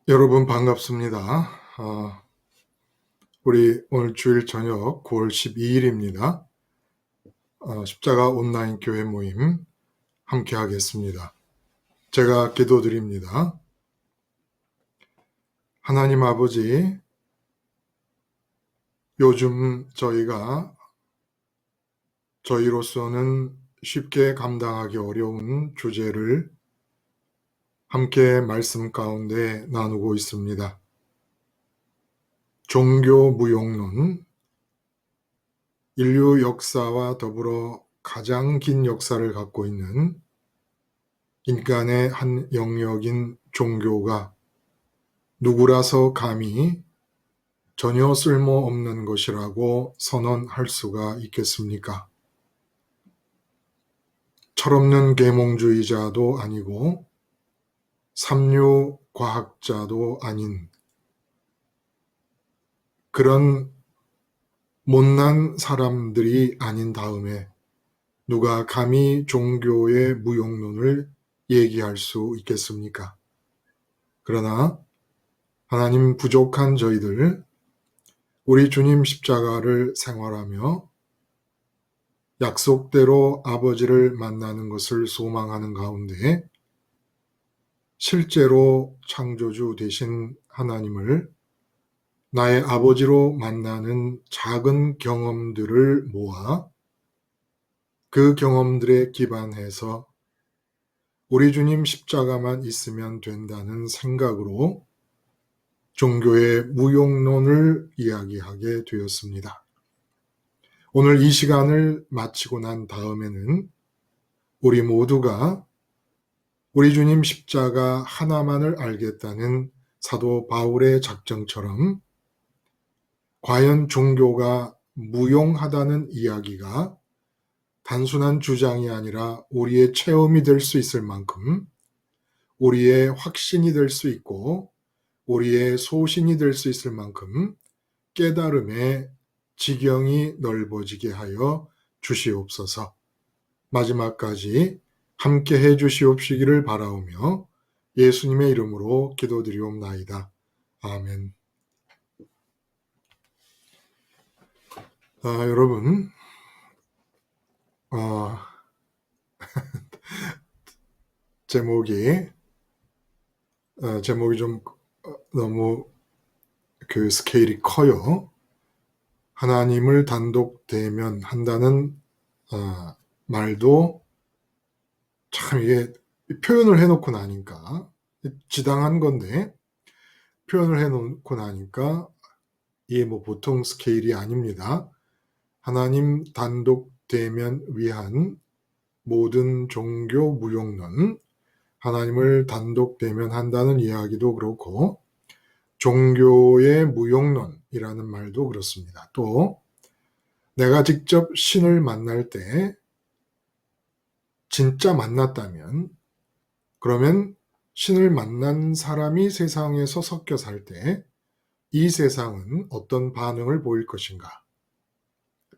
여러분 반갑습니다. 우리 오늘 주일 저녁 9월 12일입니다. 십자가 온라인 교회 모임 함께 하겠습니다. 제가 기도드립니다. 하나님 아버지, 요즘 저희로서는 쉽게 감당하기 어려운 주제를 함께 말씀 가운데 나누고 있습니다. 종교 무용론, 인류 역사와 더불어 가장 긴 역사를 갖고 있는 인간의 한 영역인 종교가 누구라서 감히 전혀 쓸모없는 것이라고 선언할 수가 있겠습니까? 철없는 계몽주의자도 아니고 삼류과학자도 아닌 그런 못난 사람들이 아닌 다음에 누가 감히 종교의 무용론을 얘기할 수 있겠습니까? 그러나 하나님, 부족한 저희들, 우리 주님 십자가를 생활하며 약속대로 아버지를 만나는 것을 소망하는 가운데 실제로 창조주 되신 하나님을 나의 아버지로 만나는 작은 경험들을 모아 그 경험들에 기반해서 우리 주님 십자가만 있으면 된다는 생각으로 종교의 무용론을 이야기하게 되었습니다. 오늘 이 시간을 마치고 난 다음에는 우리 모두가 우리 주님 십자가 하나만을 알겠다는 사도 바울의 작정처럼 과연 종교가 무용하다는 이야기가 단순한 주장이 아니라 우리의 체험이 될 수 있을 만큼, 우리의 확신이 될 수 있고 우리의 소신이 될 수 있을 만큼 깨달음의 지경이 넓어지게 하여 주시옵소서. 마지막까지 함께 해 주시옵시기를 바라오며 예수님의 이름으로 기도드리옵나이다. 아멘. 여러분, 제목이 좀 너무 그 스케일이 커요. 하나님을 단독 대면한다는 말도 참 이게 표현을 해놓고 나니까 지당한 건데, 표현을 해놓고 나니까 이게 뭐 보통 스케일이 아닙니다. 하나님 단독 대면 위한 모든 종교 무용론, 하나님을 단독 대면한다는 이야기도 그렇고 종교의 무용론이라는 말도 그렇습니다. 또 내가 직접 신을 만날 때 진짜 만났다면, 그러면 신을 만난 사람이 세상에서 섞여 살 때 이 세상은 어떤 반응을 보일 것인가?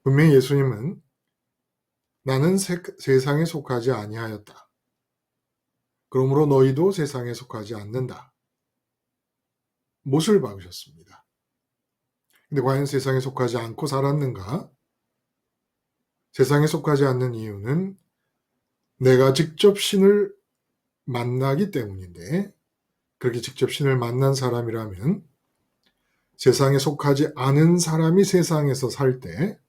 분명히 예수님은 나는 세상에 속하지 아니하였다. 그러므로 너희도 세상에 속하지 않는다. 못을 박으셨습니다. 근데 과연 세상에 속하지 않고 살았는가? 세상에 속하지 않는 이유는 내가 직접 신을 만나기 때문인데, 그렇게 직접 신을 만난 사람이라면 세상에 속하지 않은 사람이 세상에서 살 때,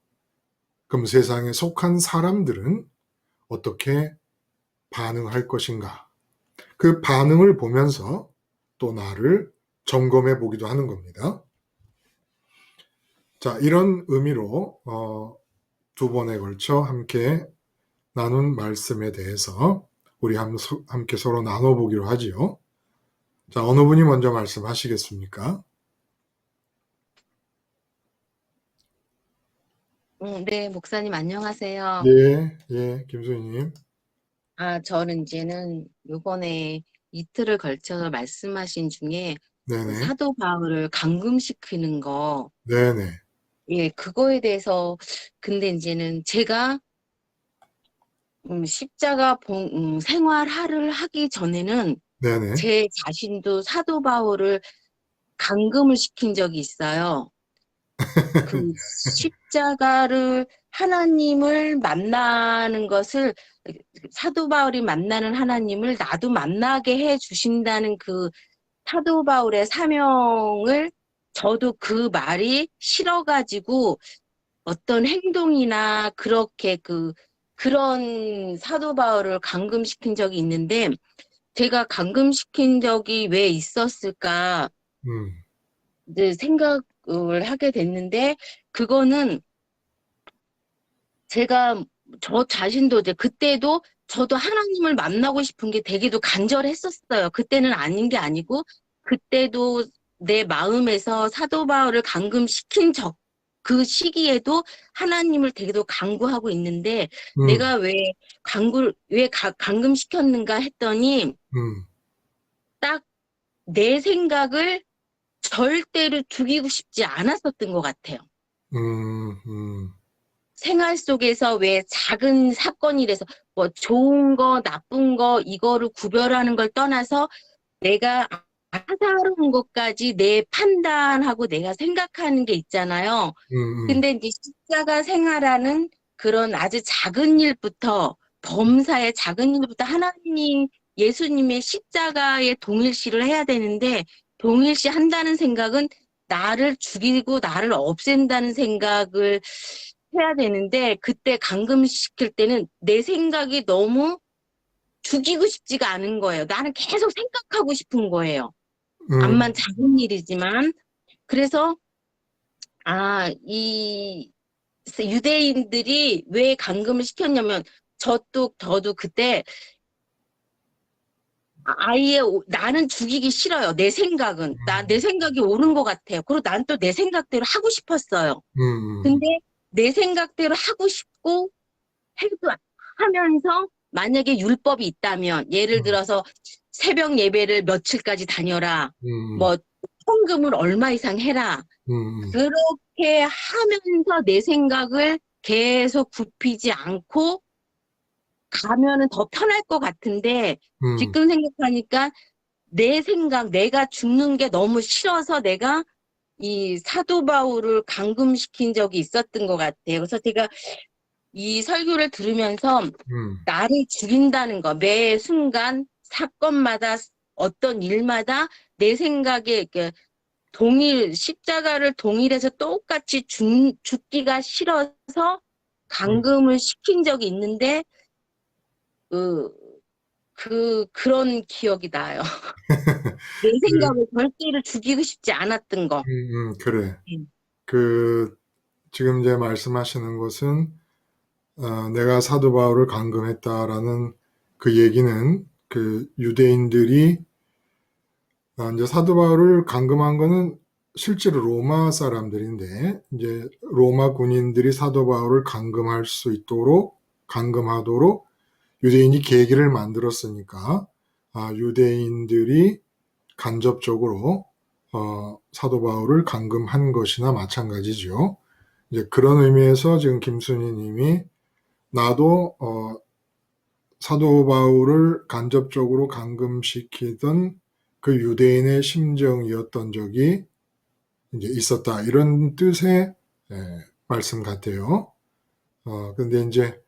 그럼 세상에 속한 사람들은 어떻게 반응할 것인가? 그 반응을 보면서 또 나를 점검해 보기도 하는 겁니다. 자, 이런 의미로 두 번에 걸쳐 함께 나눈 말씀에 대해서 우리 함께 서로 나눠보기로 하지요. 자, 어느 분이 먼저 말씀하시겠습니까? 네, 목사님 안녕하세요. 예, 김수희님. 저는 이제는 요번에 이틀을 걸쳐서 말씀하신 중에 그 네네, 사도 바울을 감금시키는 거, 네네, 예, 그거에 대해서 근데 이제는 제가 십자가 생활을 하기 전에는 네네. 제 자신도 사도 바울을 감금을 시킨 적이 있어요. 그 십자가를 하나님을 만나는 것을 사도 바울이 만나는 하나님을 나도 만나게 해 주신다는 그 사도 바울의 사명을 저도 그 말이 싫어가지고 어떤 행동이나 그렇게 그런 사도 바울을 감금시킨 적이 있는데 제가 감금시킨 적이 왜 있었을까 음, 이제 생각을 하게 됐는데 그거는 제가 저 자신도 이제 그때도 저도 하나님을 만나고 싶은 게 되게도 간절했었어요. 그때는 아닌 게 아니고 그때도 내 마음에서 사도 바울을 감금시킨 그 시기에도 하나님을 되게도 간구하고 있는데 음, 내가 왜 감금시켰는가 했더니 음, 딱 내 생각을 절대로 죽이고 싶지 않았었던 것 같아요. 음, 음, 생활 속에서 왜 작은 사건이라서 뭐 좋은 거, 나쁜 거, 이거를 구별하는 걸 떠나서 내가 사사로운 것까지 내 판단하고 내가 생각하는 게 있잖아요. 음, 근데 이제 십자가 생활하는 그런 아주 작은 일부터 범사의 작은 일부터 하나님, 예수님의 십자가에 동일시를 해야 되는데 동일시 한다는 생각은 나를 죽이고 나를 없앤다는 생각을 해야 되는데 그때 감금시킬 때는 내 생각이 너무 죽이고 싶지가 않은 거예요. 나는 계속 생각하고 싶은 거예요. 암만 음, 작은 일이지만. 그래서 이 유대인들이 왜 감금을 시켰냐면 저도 그때 아예 나는 죽이기 싫어요. 내 생각은. 내 생각이 옳은 것 같아요. 그리고 난 또 내 생각대로 하고 싶었어요. 음, 근데 내 생각대로 하고 싶고 해도 하면서 만약에 율법이 있다면 예를 음, 들어서 새벽 예배를 며칠까지 다녀라. 음, 뭐 헌금을 얼마 이상 해라. 음, 그렇게 하면서 내 생각을 계속 굽히지 않고 가면은 더 편할 것 같은데 음, 지금 생각하니까 내 생각, 내가 죽는 게 너무 싫어서 내가 이 사도 바울을 감금시킨 적이 있었던 것 같아요. 그래서 제가 이 설교를 들으면서 음, 나를 죽인다는 거, 매 순간 사건마다 어떤 일마다 내 생각에 이렇게 십자가를 동일해서 똑같이 죽기가 싫어서 음. 감금을 시킨 적이 있는데, 그, 그런 기억이 나요. 내 그, 생각을 절대로 죽이고 싶지 않았던 거. 그래. 음. 그, 지금 이제 말씀하시는 것은, 내가 사도 바울을 감금했다라는 그 얘기는 그 유대인들이 이제 사도 바울을 감금한 거는 실제로 로마 사람들인데 이제 로마 군인들이 사도 바울을 감금하도록 유대인이 계기를 만들었으니까 유대인들이 간접적으로 사도 바울을 감금한 것이나 마찬가지죠. 이제 그런 의미에서 지금 김순희 님이 나도 사도 바울을 간접적으로 감금시키던 그 유대인의 심정이었던 적이 이제 있었다. 이런 뜻의 말씀 같아요. 근데 이제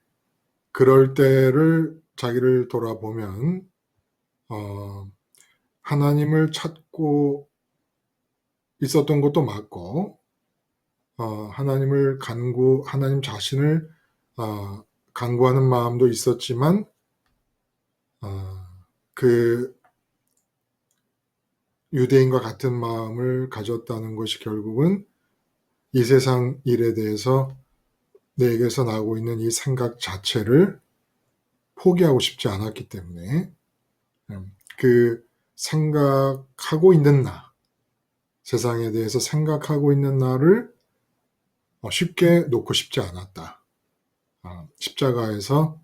그럴 때를 자기를 돌아보면 어, 하나님을 찾고 있었던 것도 맞고 하나님 자신을 간구하는 마음도 있었지만 어, 그 유대인과 같은 마음을 가졌다는 것이 결국은 이 세상 일에 대해서 내게서 나오고 있는 이 생각 자체를 포기하고 싶지 않았기 때문에 그 생각하고 있는 세상에 대해서 생각하고 있는 나를 쉽게 놓고 싶지 않았다. 십자가에서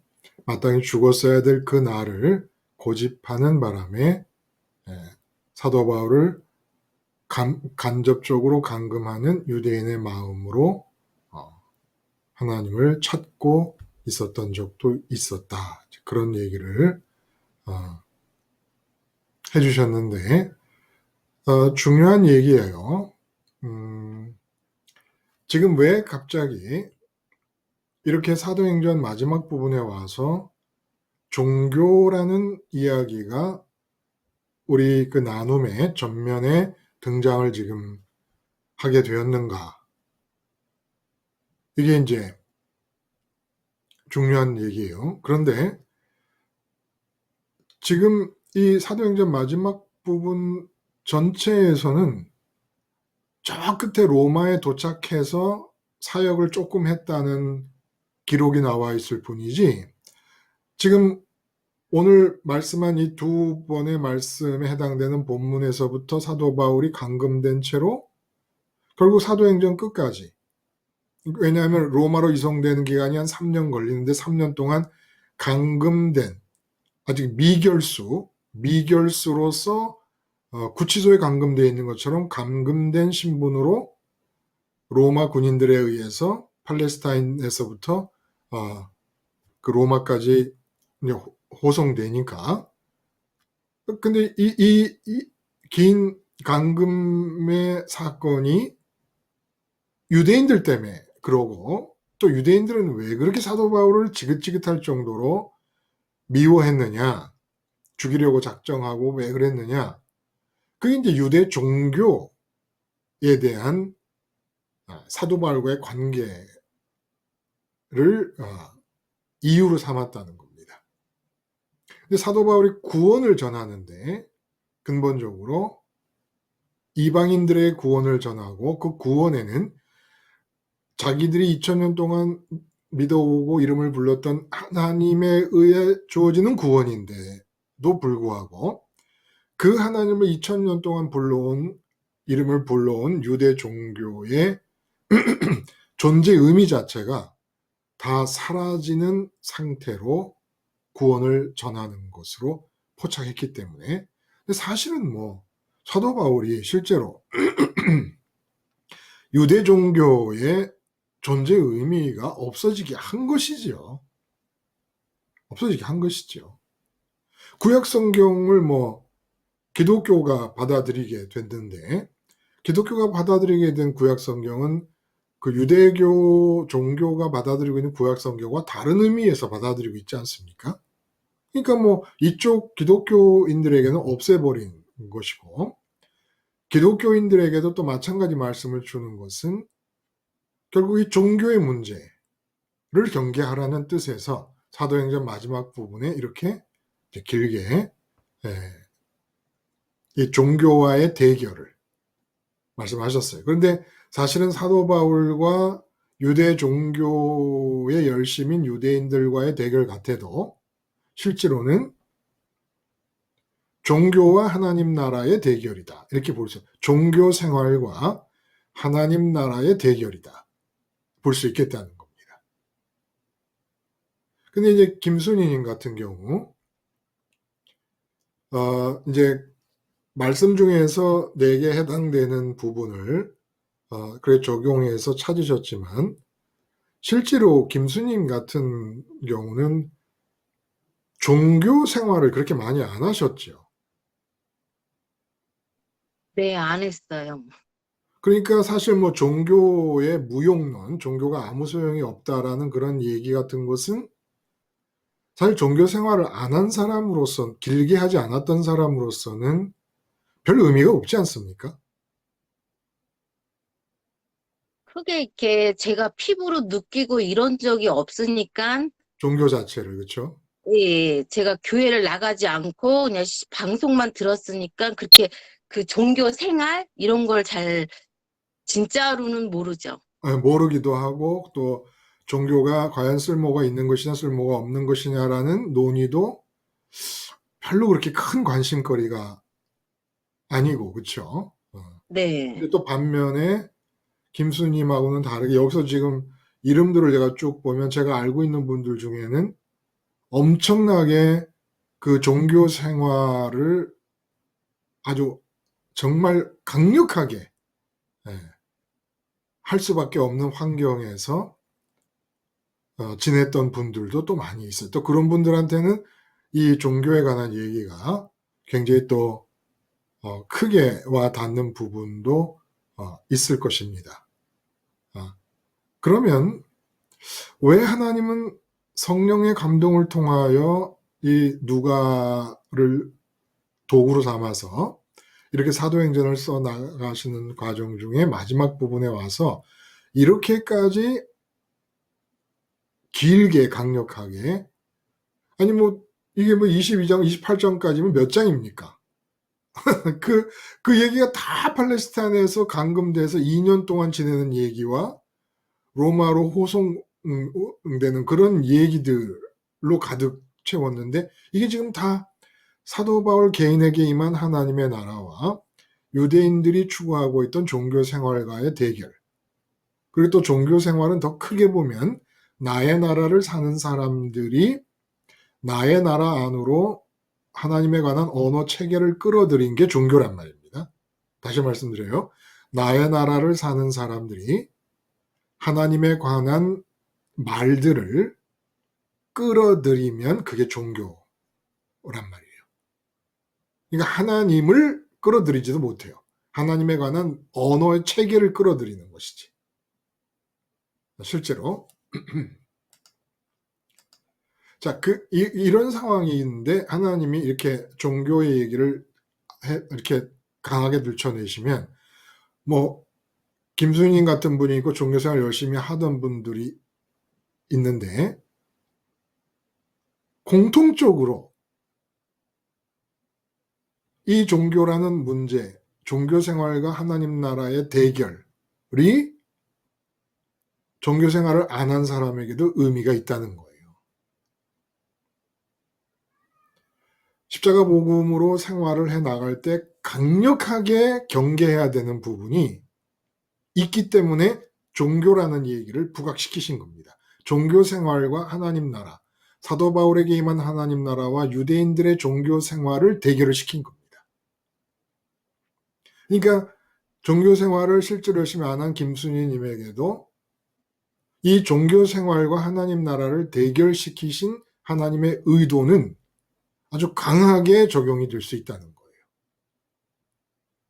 마땅히 죽었어야 될 그 나를 고집하는 바람에 사도 바울을 간접적으로 감금하는 유대인의 마음으로 하나님을 찾고 있었던 적도 있었다. 그런 얘기를 어, 해주셨는데 중요한 얘기예요. 지금 왜 갑자기 이렇게 사도행전 마지막 부분에 와서 종교라는 이야기가 우리 그 나눔의 전면에 등장을 지금 하게 되었는가? 이게 이제 중요한 얘기예요. 그런데 지금 이 사도행전 마지막 부분 전체에서는 저 끝에 로마에 도착해서 사역을 조금 했다는 기록이 나와 있을 뿐이지, 지금 오늘 말씀한 이 두 번의 말씀에 해당되는 본문에서부터 사도 바울이 감금된 채로 결국 사도행전 끝까지, 왜냐하면 로마로 이송되는 기간이 한 3년 걸리는데 3년 동안 감금된, 아직 미결수로서 구치소에 감금되어 있는 것처럼 감금된 신분으로 로마 군인들에 의해서 팔레스타인에서부터 그 로마까지 호송되니까. 근데 이 긴 감금의 사건이 유대인들 때문에 그러고, 또 유대인들은 왜 그렇게 사도 바울을 지긋지긋할 정도로 미워했느냐, 죽이려고 작정하고 왜 그랬느냐, 그게 이제 유대 종교에 대한 사도 바울과의 관계를 이유로 삼았다는 겁니다. 근데 사도 바울이 구원을 전하는데 근본적으로 이방인들의 구원을 전하고, 그 구원에는 자기들이 2000년 동안 믿어오고 이름을 불렀던 하나님에 의해 주어지는 구원인데도 불구하고, 그 하나님을 2000년 동안 이름을 불러온 유대 종교의 존재 의미 자체가 다 사라지는 상태로 구원을 전하는 것으로 포착했기 때문에. 근데 사실은 사도 바울이 실제로 유대 종교의 존재 의미가 없어지게 한 것이지요. 구약 성경을 기독교가 받아들이게 됐는데, 기독교가 받아들이게 된 구약 성경은 그 유대교 종교가 받아들이고 있는 구약 성경과 다른 의미에서 받아들이고 있지 않습니까? 그러니까 이쪽 기독교인들에게는 없애버린 것이고, 기독교인들에게도 또 마찬가지 말씀을 주는 것은 결국 이 종교의 문제를 경계하라는 뜻에서 사도행전 마지막 부분에 이렇게 길게 이 종교와의 대결을 말씀하셨어요. 그런데 사실은 사도 바울과 유대 종교의 열심인 유대인들과의 대결 같아도 실제로는 종교와 하나님 나라의 대결이다, 이렇게 볼 수, 종교 생활과 하나님 나라의 대결이다, 볼 수 있겠다는 겁니다. 근데 이제 김순희님 같은 경우 이제 말씀 중에서 내게 해당되는 부분을 그래 적용해서 찾으셨지만, 실제로 김순희님 같은 경우는 종교 생활을 그렇게 많이 안 하셨죠. 네, 안 했어요. 그러니까 사실 종교의 무용론, 종교가 아무 소용이 없다라는 그런 얘기 같은 것은 사실 종교 생활을 안 한 사람으로서, 길게 하지 않았던 사람으로서는 별 의미가 없지 않습니까? 크게 이렇게 제가 피부로 느끼고 이런 적이 없으니까, 종교 자체를, 그렇죠? 예, 제가 교회를 나가지 않고 그냥 방송만 들었으니까 그렇게 그 종교 생활 이런 걸 잘 진짜로는 모르죠. 모르기도 하고, 또 종교가 과연 쓸모가 있는 것이냐 쓸모가 없는 것이냐라는 논의도 별로 그렇게 큰 관심거리가 아니고, 그렇죠? 네. 근데 또 반면에 김수님하고는 다르게 여기서 지금 이름들을 제가 쭉 보면 제가 알고 있는 분들 중에는 엄청나게 그 종교 생활을 아주 정말 강력하게 할 수밖에 없는 환경에서 지냈던 분들도 또 많이 있어요. 또 그런 분들한테는 이 종교에 관한 얘기가 굉장히 또 크게 와 닿는 부분도 있을 것입니다. 그러면 왜 하나님은 성령의 감동을 통하여 이 누가를 도구로 삼아서 이렇게 사도행전을 써 나가시는 과정 중에 마지막 부분에 와서 이렇게까지 길게 강력하게, 아니 이게 22장 28장까지면 몇 장입니까? 그 얘기가 다 팔레스타인에서 감금돼서 2년 동안 지내는 얘기와 로마로 호송되는 그런 얘기들로 가득 채웠는데, 이게 지금 다 사도 바울 개인에게 임한 하나님의 나라와 유대인들이 추구하고 있던 종교 생활과의 대결, 그리고 또 종교 생활은 더 크게 보면 나의 나라를 사는 사람들이 나의 나라 안으로 하나님에 관한 언어 체계를 끌어들인 게 종교란 말입니다. 다시 말씀드려요. 나의 나라를 사는 사람들이 하나님에 관한 말들을 끌어들이면 그게 종교란 말이에요. 그러니까 하나님을 끌어들이지도 못해요. 하나님에 관한 언어의 체계를 끌어들이는 것이지. 실제로 자, 이런 상황이 있는데 하나님이 이렇게 종교의 얘기를 이렇게 강하게 들춰내시면, 김수님 같은 분이 있고 종교생활 열심히 하던 분들이 있는데, 공통적으로 이 종교라는 문제, 종교생활과 하나님 나라의 대결이 종교생활을 안 한 사람에게도 의미가 있다는 거예요. 십자가 복음으로 생활을 해 나갈 때 강력하게 경계해야 되는 부분이 있기 때문에 종교라는 얘기를 부각시키신 겁니다. 종교 생활과 하나님 나라, 사도 바울에게 임한 하나님 나라와 유대인들의 종교 생활을 대결을 시킨 겁니다. 그러니까 종교 생활을 실제로 열심히 안 한 김순희님에게도 이 종교 생활과 하나님 나라를 대결시키신 하나님의 의도는 아주 강하게 적용이 될 수 있다는 거예요.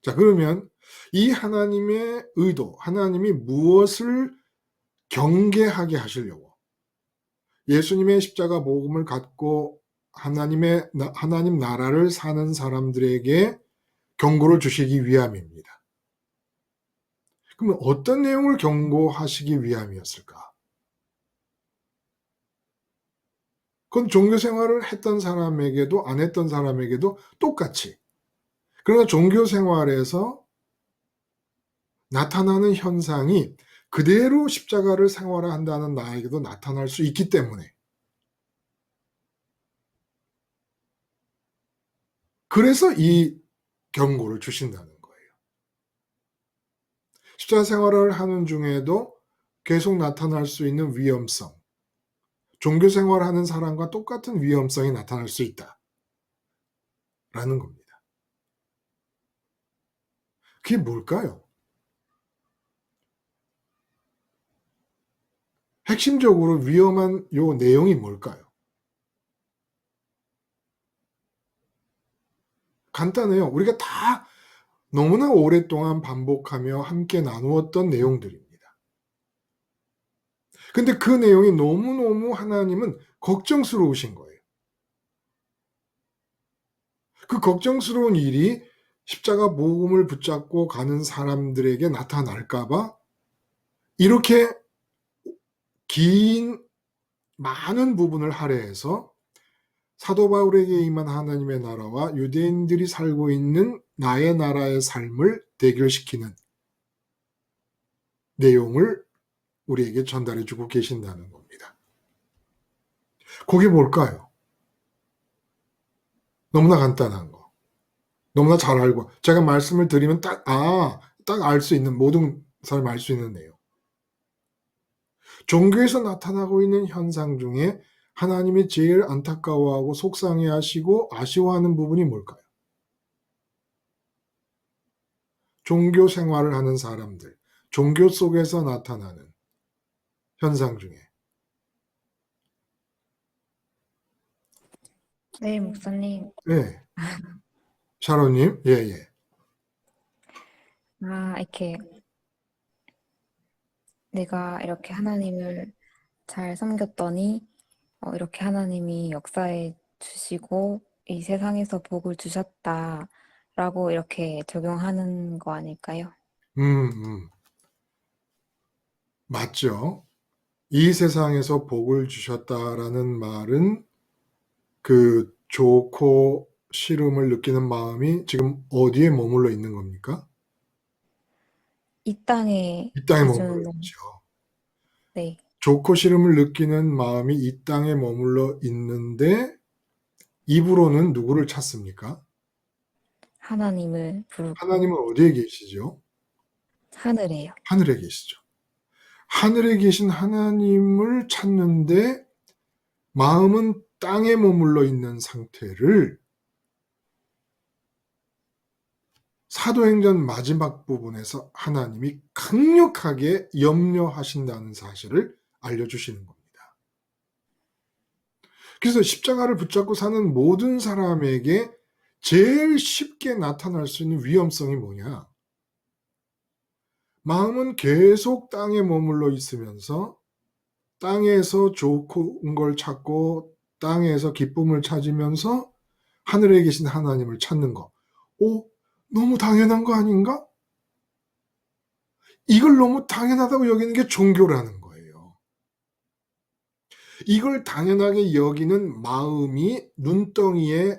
자, 그러면 이 하나님의 의도, 하나님이 무엇을 경계하게 하시려고 예수님의 십자가 복음을 갖고 하나님 나라를 사는 사람들에게 경고를 주시기 위함입니다. 그러면 어떤 내용을 경고하시기 위함이었을까? 그건 종교 생활을 했던 사람에게도 안 했던 사람에게도 똑같이. 그러나 종교 생활에서 나타나는 현상이 그대로 십자가를 생활한다는 나에게도 나타날 수 있기 때문에, 그래서 이 경고를 주신다는 거예요. 십자가 생활을 하는 중에도 계속 나타날 수 있는 위험성, 종교 생활하는 사람과 똑같은 위험성이 나타날 수 있다라는 겁니다. 그게 뭘까요? 핵심적으로 위험한 요 내용이 뭘까요? 간단해요. 우리가 다 너무나 오랫동안 반복하며 함께 나누었던 내용들입니다. 근데 그 내용이 너무너무 하나님은 걱정스러우신 거예요. 그 걱정스러운 일이 십자가 복음을 붙잡고 가는 사람들에게 나타날까 봐 이렇게 긴 많은 부분을 할애해서 사도 바울에게 임한 하나님의 나라와 유대인들이 살고 있는 나의 나라의 삶을 대결시키는 내용을 우리에게 전달해 주고 계신다는 겁니다. 그게 뭘까요? 너무나 간단한 거. 너무나 잘 알고, 제가 말씀을 드리면 딱 알 수 있는, 모든 사람이 알 수 있는 내용. 종교에서 나타나고 있는 현상 중에 하나님이 제일 안타까워하고 속상해 하시고 아쉬워하는 부분이 뭘까요? 종교 생활을 하는 사람들, 종교 속에서 나타나는 현상 중에. 네, 목사님. 네. 샤론님, 예. 이렇게 내가 이렇게 하나님을 잘 섬겼더니 이렇게 하나님이 역사해 주시고 이 세상에서 복을 주셨다라고 이렇게 적용하는 거 아닐까요? 맞죠? 이 세상에서 복을 주셨다라는 말은 그 좋고 싫음을 느끼는 마음이 지금 어디에 머물러 있는 겁니까? 이 땅의 이 땅에 머물러 기준으로, 있죠. 네, 좋고 싫음을 느끼는 마음이 이 땅에 머물러 있는데 입으로는 누구를 찾습니까? 하나님을 부르고 하나님은 어디에 계시죠? 하늘에요. 하늘에 계시죠. 하늘에 계신 하나님을 찾는데 마음은 땅에 머물러 있는 상태를 사도행전 마지막 부분에서 하나님이 강력하게 염려하신다는 사실을 알려주시는 겁니다. 그래서 십자가를 붙잡고 사는 모든 사람에게 제일 쉽게 나타날 수 있는 위험성이 뭐냐? 마음은 계속 땅에 머물러 있으면서 땅에서 좋은 걸 찾고 땅에서 기쁨을 찾으면서 하늘에 계신 하나님을 찾는 거. 너무 당연한 거 아닌가? 이걸 너무 당연하다고 여기는 게 종교라는 거예요. 이걸 당연하게 여기는 마음이 눈덩이에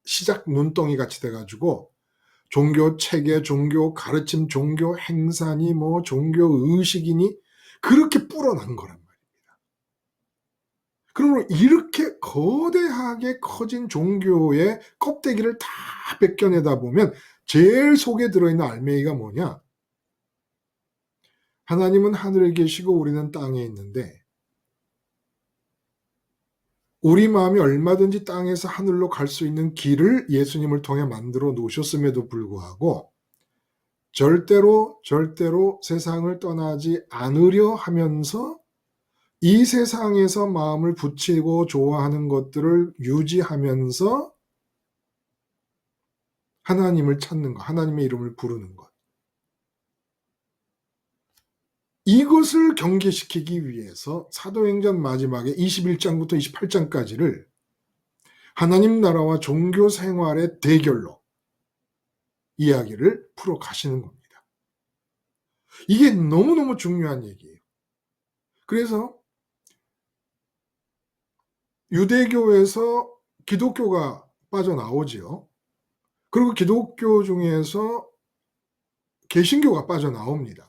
시작 눈덩이 같이 돼가지고 종교 체계, 종교 가르침, 종교 행사니 뭐 종교 의식이니 그렇게 불어난 거란 말입니다. 그러므로 이렇게 거대하게 커진 종교의 껍데기를 다 벗겨내다 보면 제일 속에 들어있는 알맹이가 뭐냐? 하나님은 하늘에 계시고 우리는 땅에 있는데 우리 마음이 얼마든지 땅에서 하늘로 갈 수 있는 길을 예수님을 통해 만들어 놓으셨음에도 불구하고 절대로 세상을 떠나지 않으려 하면서 이 세상에서 마음을 붙이고 좋아하는 것들을 유지하면서 하나님을 찾는 것, 하나님의 이름을 부르는 것. 이것을 경계시키기 위해서 사도행전 마지막에 21장부터 28장까지를 하나님 나라와 종교 생활의 대결로 이야기를 풀어 가시는 겁니다. 이게 너무너무 중요한 얘기예요. 그래서 유대교에서 기독교가 빠져나오지요. 그리고 기독교 중에서 개신교가 빠져나옵니다.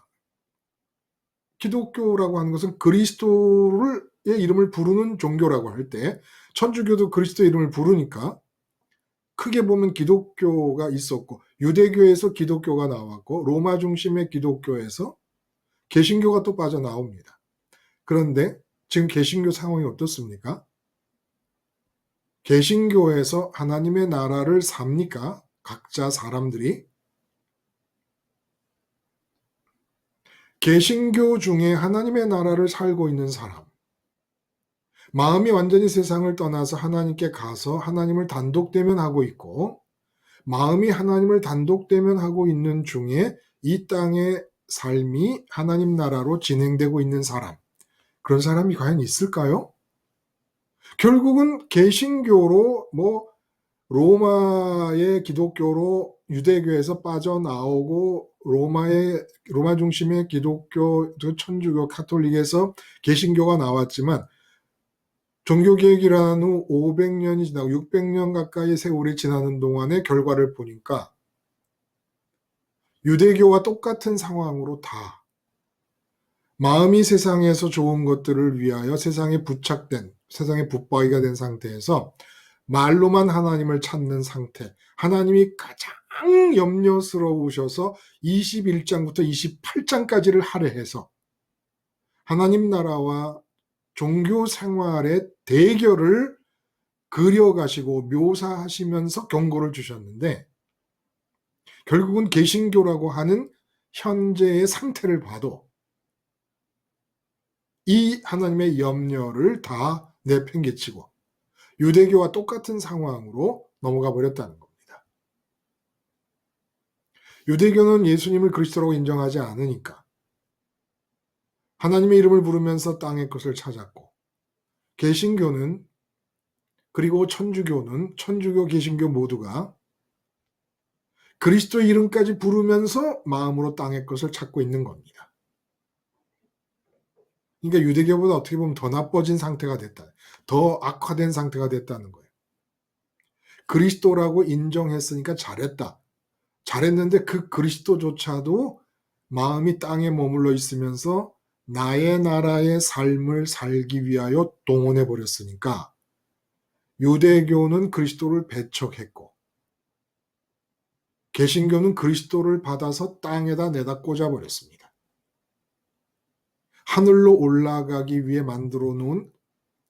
기독교라고 하는 것은 그리스도의 이름을 부르는 종교라고 할 때 천주교도 그리스도의 이름을 부르니까 크게 보면 기독교가 있었고 유대교에서 기독교가 나왔고 로마 중심의 기독교에서 개신교가 또 빠져나옵니다. 그런데 지금 개신교 상황이 어떻습니까? 개신교에서 하나님의 나라를 삽니까? 각자 사람들이? 개신교 중에 하나님의 나라를 살고 있는 사람, 마음이 완전히 세상을 떠나서 하나님께 가서 하나님을 단독 대면하고 있고 마음이 하나님을 단독 대면하고 있는 중에 이 땅의 삶이 하나님 나라로 진행되고 있는 사람, 그런 사람이 과연 있을까요? 결국은 개신교로 로마의 기독교로 유대교에서 빠져나오고 로마 중심의 기독교, 천주교, 카톨릭에서 개신교가 나왔지만 종교개혁이라는 후 500년이 지나고 600년 가까이 세월이 지나는 동안의 결과를 보니까 유대교와 똑같은 상황으로 다 마음이 세상에서 좋은 것들을 위하여 세상에 부착된, 세상에 붙박이가 된 상태에서 말로만 하나님을 찾는 상태, 하나님이 가장 염려스러우셔서 21장부터 28장까지를 할애해서 하나님 나라와 종교 생활의 대결을 그려가시고 묘사하시면서 경고를 주셨는데 결국은 개신교라고 하는 현재의 상태를 봐도 이 하나님의 염려를 다 내팽개치고 유대교와 똑같은 상황으로 넘어가 버렸다는 겁니다. 유대교는 예수님을 그리스도라고 인정하지 않으니까 하나님의 이름을 부르면서 땅의 것을 찾았고, 개신교는, 그리고 천주교는, 천주교, 개신교 모두가 그리스도의 이름까지 부르면서 마음으로 땅의 것을 찾고 있는 겁니다. 그러니까 유대교보다 어떻게 보면 더 나빠진 상태가 됐다. 더 악화된 상태가 됐다는 거예요. 그리스도라고 인정했으니까 잘했다. 잘했는데 그 그리스도조차도 마음이 땅에 머물러 있으면서 나의 나라의 삶을 살기 위하여 동원해 버렸으니까 유대교는 그리스도를 배척했고, 개신교는 그리스도를 받아서 땅에다 내다 꽂아버렸습니다. 하늘로 올라가기 위해 만들어 놓은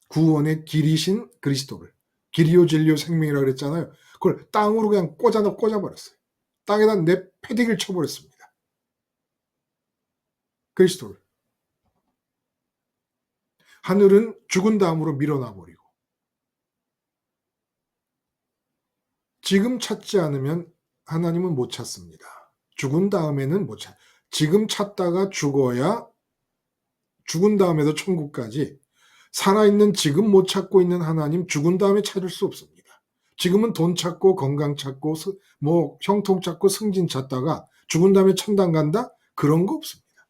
구원의 길이신 그리스도를, 길이요 진리요 생명이라고 그랬잖아요. 그걸 땅으로 그냥 꽂아버렸어요. 땅에다 내 패딩을 쳐버렸습니다. 그리스도를. 하늘은 죽은 다음으로 밀어놔버리고, 지금 찾지 않으면 하나님은 못 찾습니다. 죽은 다음에는 못 찾. 지금 찾다가 죽어야 죽은 다음에도 천국까지, 살아있는 지금 못 찾고 있는 하나님 죽은 다음에 찾을 수 없습니다. 지금은 돈 찾고 건강 찾고 뭐 형통 찾고 승진 찾다가 죽은 다음에 천당 간다? 그런 거 없습니다.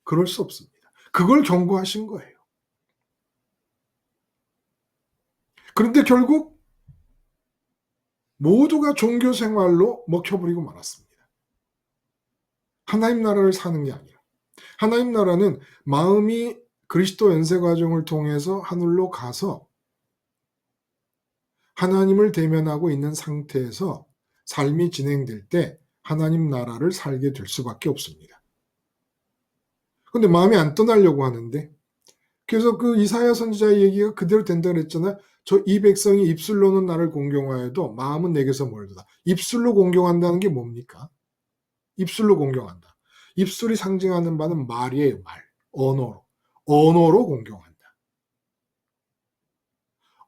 그럴 수 없습니다. 그걸 경고하신 거예요. 그런데 결국 모두가 종교 생활로 먹혀버리고 말았습니다. 하나님 나라를 사는 게 아니라, 하나님 나라는 마음이 그리스도 연세 과정을 통해서 하늘로 가서 하나님을 대면하고 있는 상태에서 삶이 진행될 때 하나님 나라를 살게 될 수밖에 없습니다. 근데 마음이 안 떠나려고 하는데, 그래서 그 이사야 선지자의 얘기가 그대로 된다 그랬잖아요. 저 이 백성이 입술로는 나를 공경하여도 마음은 내게서 멀도다. 입술로 공경한다는 게 뭡니까? 입술로 공경한다. 입술이 상징하는 바는 말이에요. 말. 언어로 공경한다.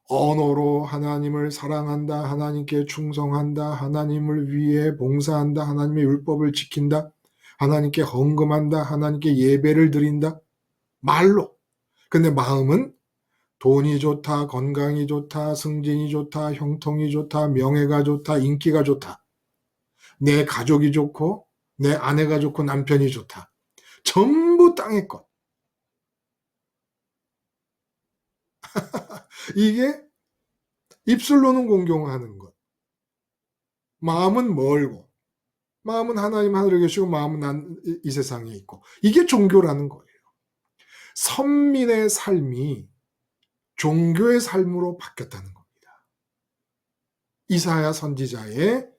언어로 하나님을 사랑한다. 하나님께 충성한다. 하나님을 위해 봉사한다. 하나님의 율법을 지킨다. 하나님께 헌금한다. 하나님께 예배를 드린다. 말로. 근데 마음은 돈이 좋다, 건강이 좋다, 승진이 좋다, 형통이 좋다, 명예가 좋다, 인기가 좋다. 내 가족이 좋고, 내 아내가 좋고, 남편이 좋다. 전부 땅의 것. 이게 입술로는 공경하는 것. 마음은 멀고, 마음은 하나님 하늘에 계시고, 마음은 난 이 세상에 있고. 이게 종교라는 거예요. 선민의 삶이 종교의 삶으로 바뀌었다는 겁니다. 이사야 선지자의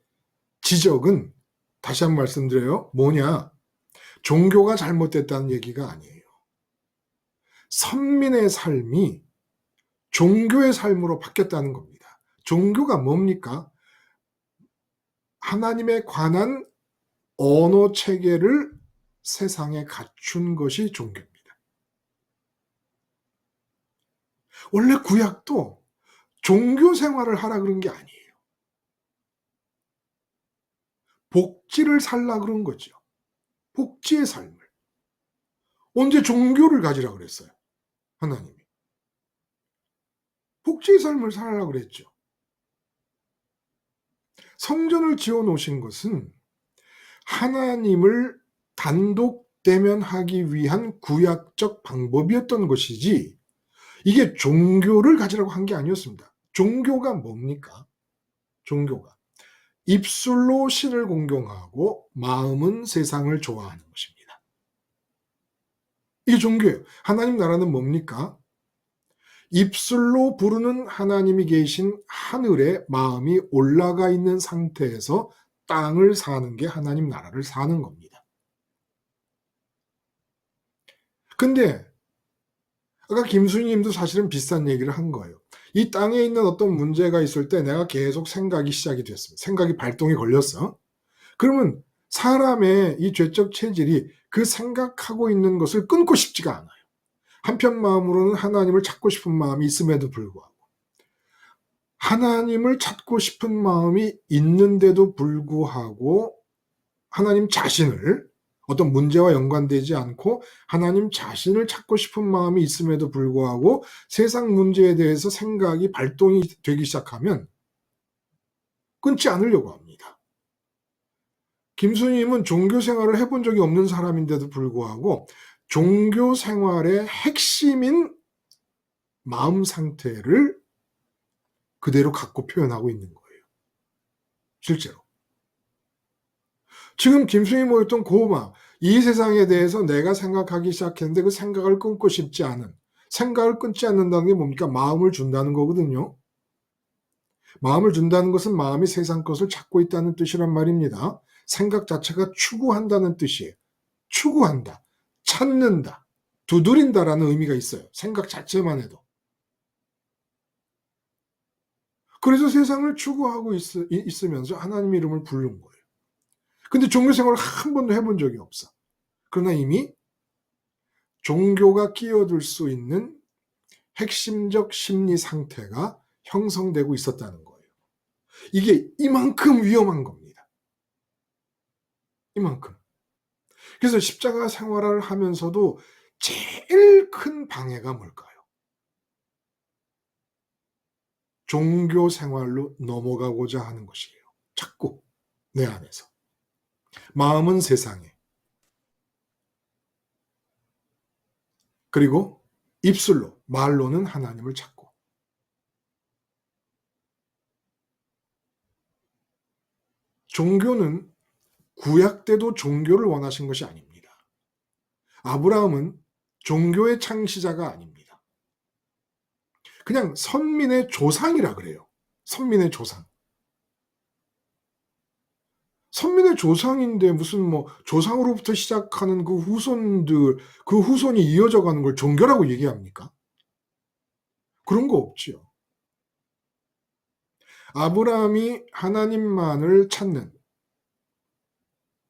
지적은, 다시 한번 말씀드려요. 뭐냐? 종교가 잘못됐다는 얘기가 아니에요. 선민의 삶이 종교의 삶으로 바뀌었다는 겁니다. 종교가 뭡니까? 하나님에 관한 언어 체계를 세상에 갖춘 것이 종교입니다. 원래 구약도 종교 생활을 하라 그런 게 아니에요. 복지를 살라 그런 거죠. 복지의 삶을. 언제 종교를 가지라 그랬어요? 하나님이. 복지의 삶을 살라고 그랬죠. 성전을 지어 놓으신 것은 하나님을 단독 대면하기 위한 구약적 방법이었던 것이지, 이게 종교를 가지라고 한 게 아니었습니다. 종교가 뭡니까? 종교가 입술로 신을 공경하고 마음은 세상을 좋아하는 것입니다. 이게 종교예요. 하나님 나라는 뭡니까? 입술로 부르는 하나님이 계신 하늘에 마음이 올라가 있는 상태에서 땅을 사는 게 하나님 나라를 사는 겁니다. 근데 아까 김수희님도 사실은 비슷한 얘기를 한 거예요. 이 땅에 있는 어떤 문제가 있을 때 내가 계속 생각이 시작이 됐습니다. 생각이 발동이 걸렸어. 그러면 사람의 이 죄적 체질이 그 생각하고 있는 것을 끊고 싶지가 않아요. 한편 마음으로는 하나님을 찾고 싶은 마음이 있음에도 불구하고 하나님을 찾고 싶은 마음이 있는데도 불구하고 하나님 자신을 어떤 문제와 연관되지 않고 하나님 자신을 찾고 싶은 마음이 있음에도 불구하고 세상 문제에 대해서 생각이 발동이 되기 시작하면 끊지 않으려고 합니다. 김수님은 종교 생활을 해본 적이 없는 사람인데도 불구하고 종교 생활의 핵심인 마음 상태를 그대로 갖고 표현하고 있는 거예요. 실제로. 지금 김수님이 모였던 고마, 이 세상에 대해서 내가 생각하기 시작했는데 그 생각을 끊고 싶지 않은, 생각을 끊지 않는다는 게 뭡니까? 마음을 준다는 거거든요. 마음을 준다는 것은 마음이 세상 것을 찾고 있다는 뜻이란 말입니다. 생각 자체가 추구한다는 뜻이에요. 추구한다, 찾는다, 두드린다라는 의미가 있어요. 생각 자체만 해도. 그래서 세상을 추구하고 있으면서 하나님 이름을 부른 거예요. 근데 종교 생활을 한 번도 해본 적이 없어. 그러나 이미 종교가 끼어들 수 있는 핵심적 심리 상태가 형성되고 있었다는 거예요. 이게 이만큼 위험한 겁니다. 이만큼. 그래서 십자가 생활을 하면서도 제일 큰 방해가 뭘까요? 종교 생활로 넘어가고자 하는 것이에요. 자꾸 내 안에서. 마음은 세상에. 그리고 입술로, 말로는 하나님을 찾고. 종교는 구약 때도 종교를 원하신 것이 아닙니다. 아브라함은 종교의 창시자가 아닙니다. 그냥 선민의 조상이라 그래요. 선민의 조상. 선민의 조상인데 무슨 뭐 조상으로부터 시작하는 그 후손들, 그 후손이 이어져 가는 걸 종교라고 얘기합니까? 그런 거 없지요. 아브라함이 하나님만을 찾는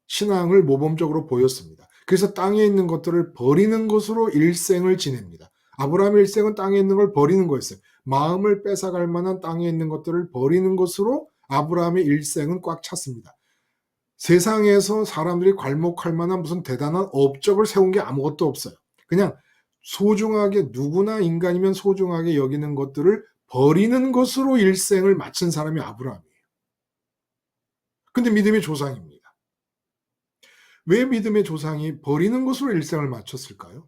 신앙을 모범적으로 보였습니다. 그래서 땅에 있는 것들을 버리는 것으로 일생을 지냅니다. 아브라함의 일생은 땅에 있는 걸 버리는 거였어요. 마음을 뺏어갈 만한 땅에 있는 것들을 버리는 것으로 아브라함의 일생은 꽉 찼습니다. 세상에서 사람들이 괄목할 만한 무슨 대단한 업적을 세운 게 아무것도 없어요. 그냥 소중하게, 누구나 인간이면 소중하게 여기는 것들을 버리는 것으로 일생을 마친 사람이 아브라함이에요. 근데 믿음의 조상입니다. 왜 믿음의 조상이 버리는 것으로 일생을 마쳤을까요?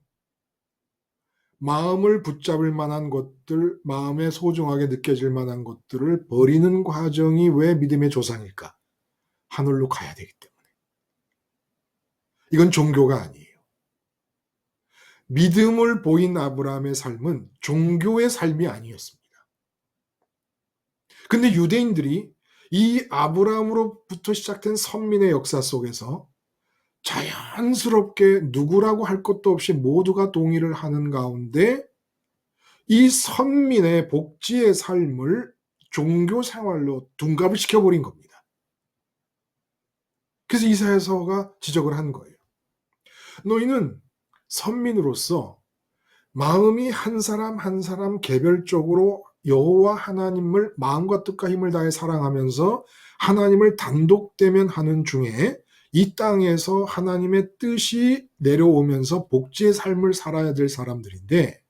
마음을 붙잡을 만한 것들, 마음에 소중하게 느껴질 만한 것들을 버리는 과정이 왜 믿음의 조상일까? 하늘로 가야 되기 때문에. 이건 종교가 아니에요. 믿음을 보인 아브라함의 삶은 종교의 삶이 아니었습니다. 근데 유대인들이 이 아브라함으로부터 시작된 선민의 역사 속에서 자연스럽게 누구라고 할 것도 없이 모두가 동의를 하는 가운데 이 선민의 복지의 삶을 종교 생활로 둔갑을 시켜버린 겁니다. 그래서 이사야서가 지적을 한 거예요. 너희는 선민으로서 마음이 한 사람 한 사람 개별적으로 여호와 하나님을 마음과 뜻과 힘을 다해 사랑하면서 하나님을 단독대면 하는 중에 이 땅에서 하나님의 뜻이 내려오면서 복지의 삶을 살아야 될 사람들인데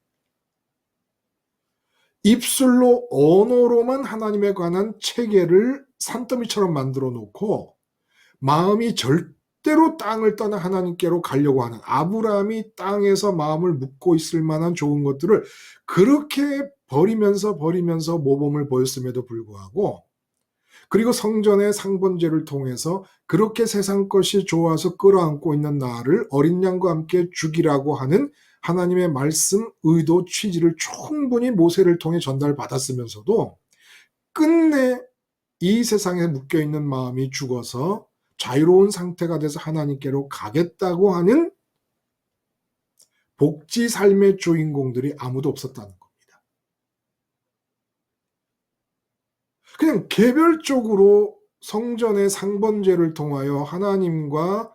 입술로 언어로만 하나님에 관한 체계를 산더미처럼 만들어 놓고 마음이 절대로 땅을 떠나 하나님께로 가려고 하는 아브라함이 땅에서 마음을 묻고 있을 만한 좋은 것들을 그렇게 버리면서 모범을 보였음에도 불구하고 그리고 성전의 상번제를 통해서 그렇게 세상 것이 좋아서 끌어안고 있는 나를 어린 양과 함께 죽이라고 하는 하나님의 말씀, 의도, 취지를 충분히 모세를 통해 전달받았으면서도 끝내 이 세상에 묶여있는 마음이 죽어서 자유로운 상태가 돼서 하나님께로 가겠다고 하는 복지 삶의 주인공들이 아무도 없었다는 겁니다. 그냥 개별적으로 성전의 상번제를 통하여 하나님과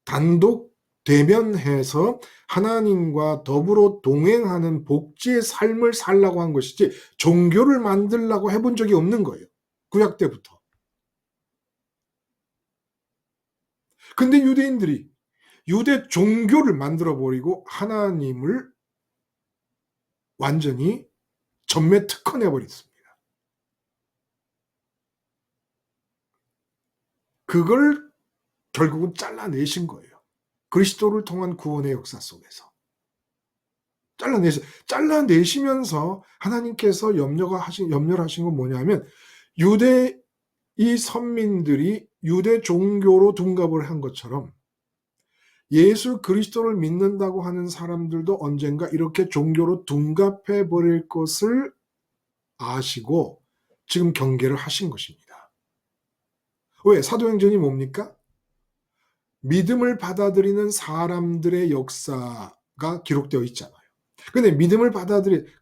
단독 대면해서 하나님과 더불어 동행하는 복지의 삶을 살라고 한 것이지 종교를 만들라고 해본 적이 없는 거예요. 구약 때부터. 근데 유대인들이 유대 종교를 만들어버리고 하나님을 완전히 전매 특허내버렸습니다. 그걸 결국은 잘라내신 거예요. 그리스도를 통한 구원의 역사 속에서. 잘라내시면서 하나님께서 염려를 하신 건 뭐냐면 유대 이 선민들이 유대 종교로 둔갑을 한 것처럼 예수 그리스도를 믿는다고 하는 사람들도 언젠가 이렇게 종교로 둔갑해 버릴 것을 아시고 지금 경계를 하신 것입니다. 왜? 사도행전이 뭡니까? 믿음을 받아들이는 사람들의 역사가 기록되어 있잖아요. 근데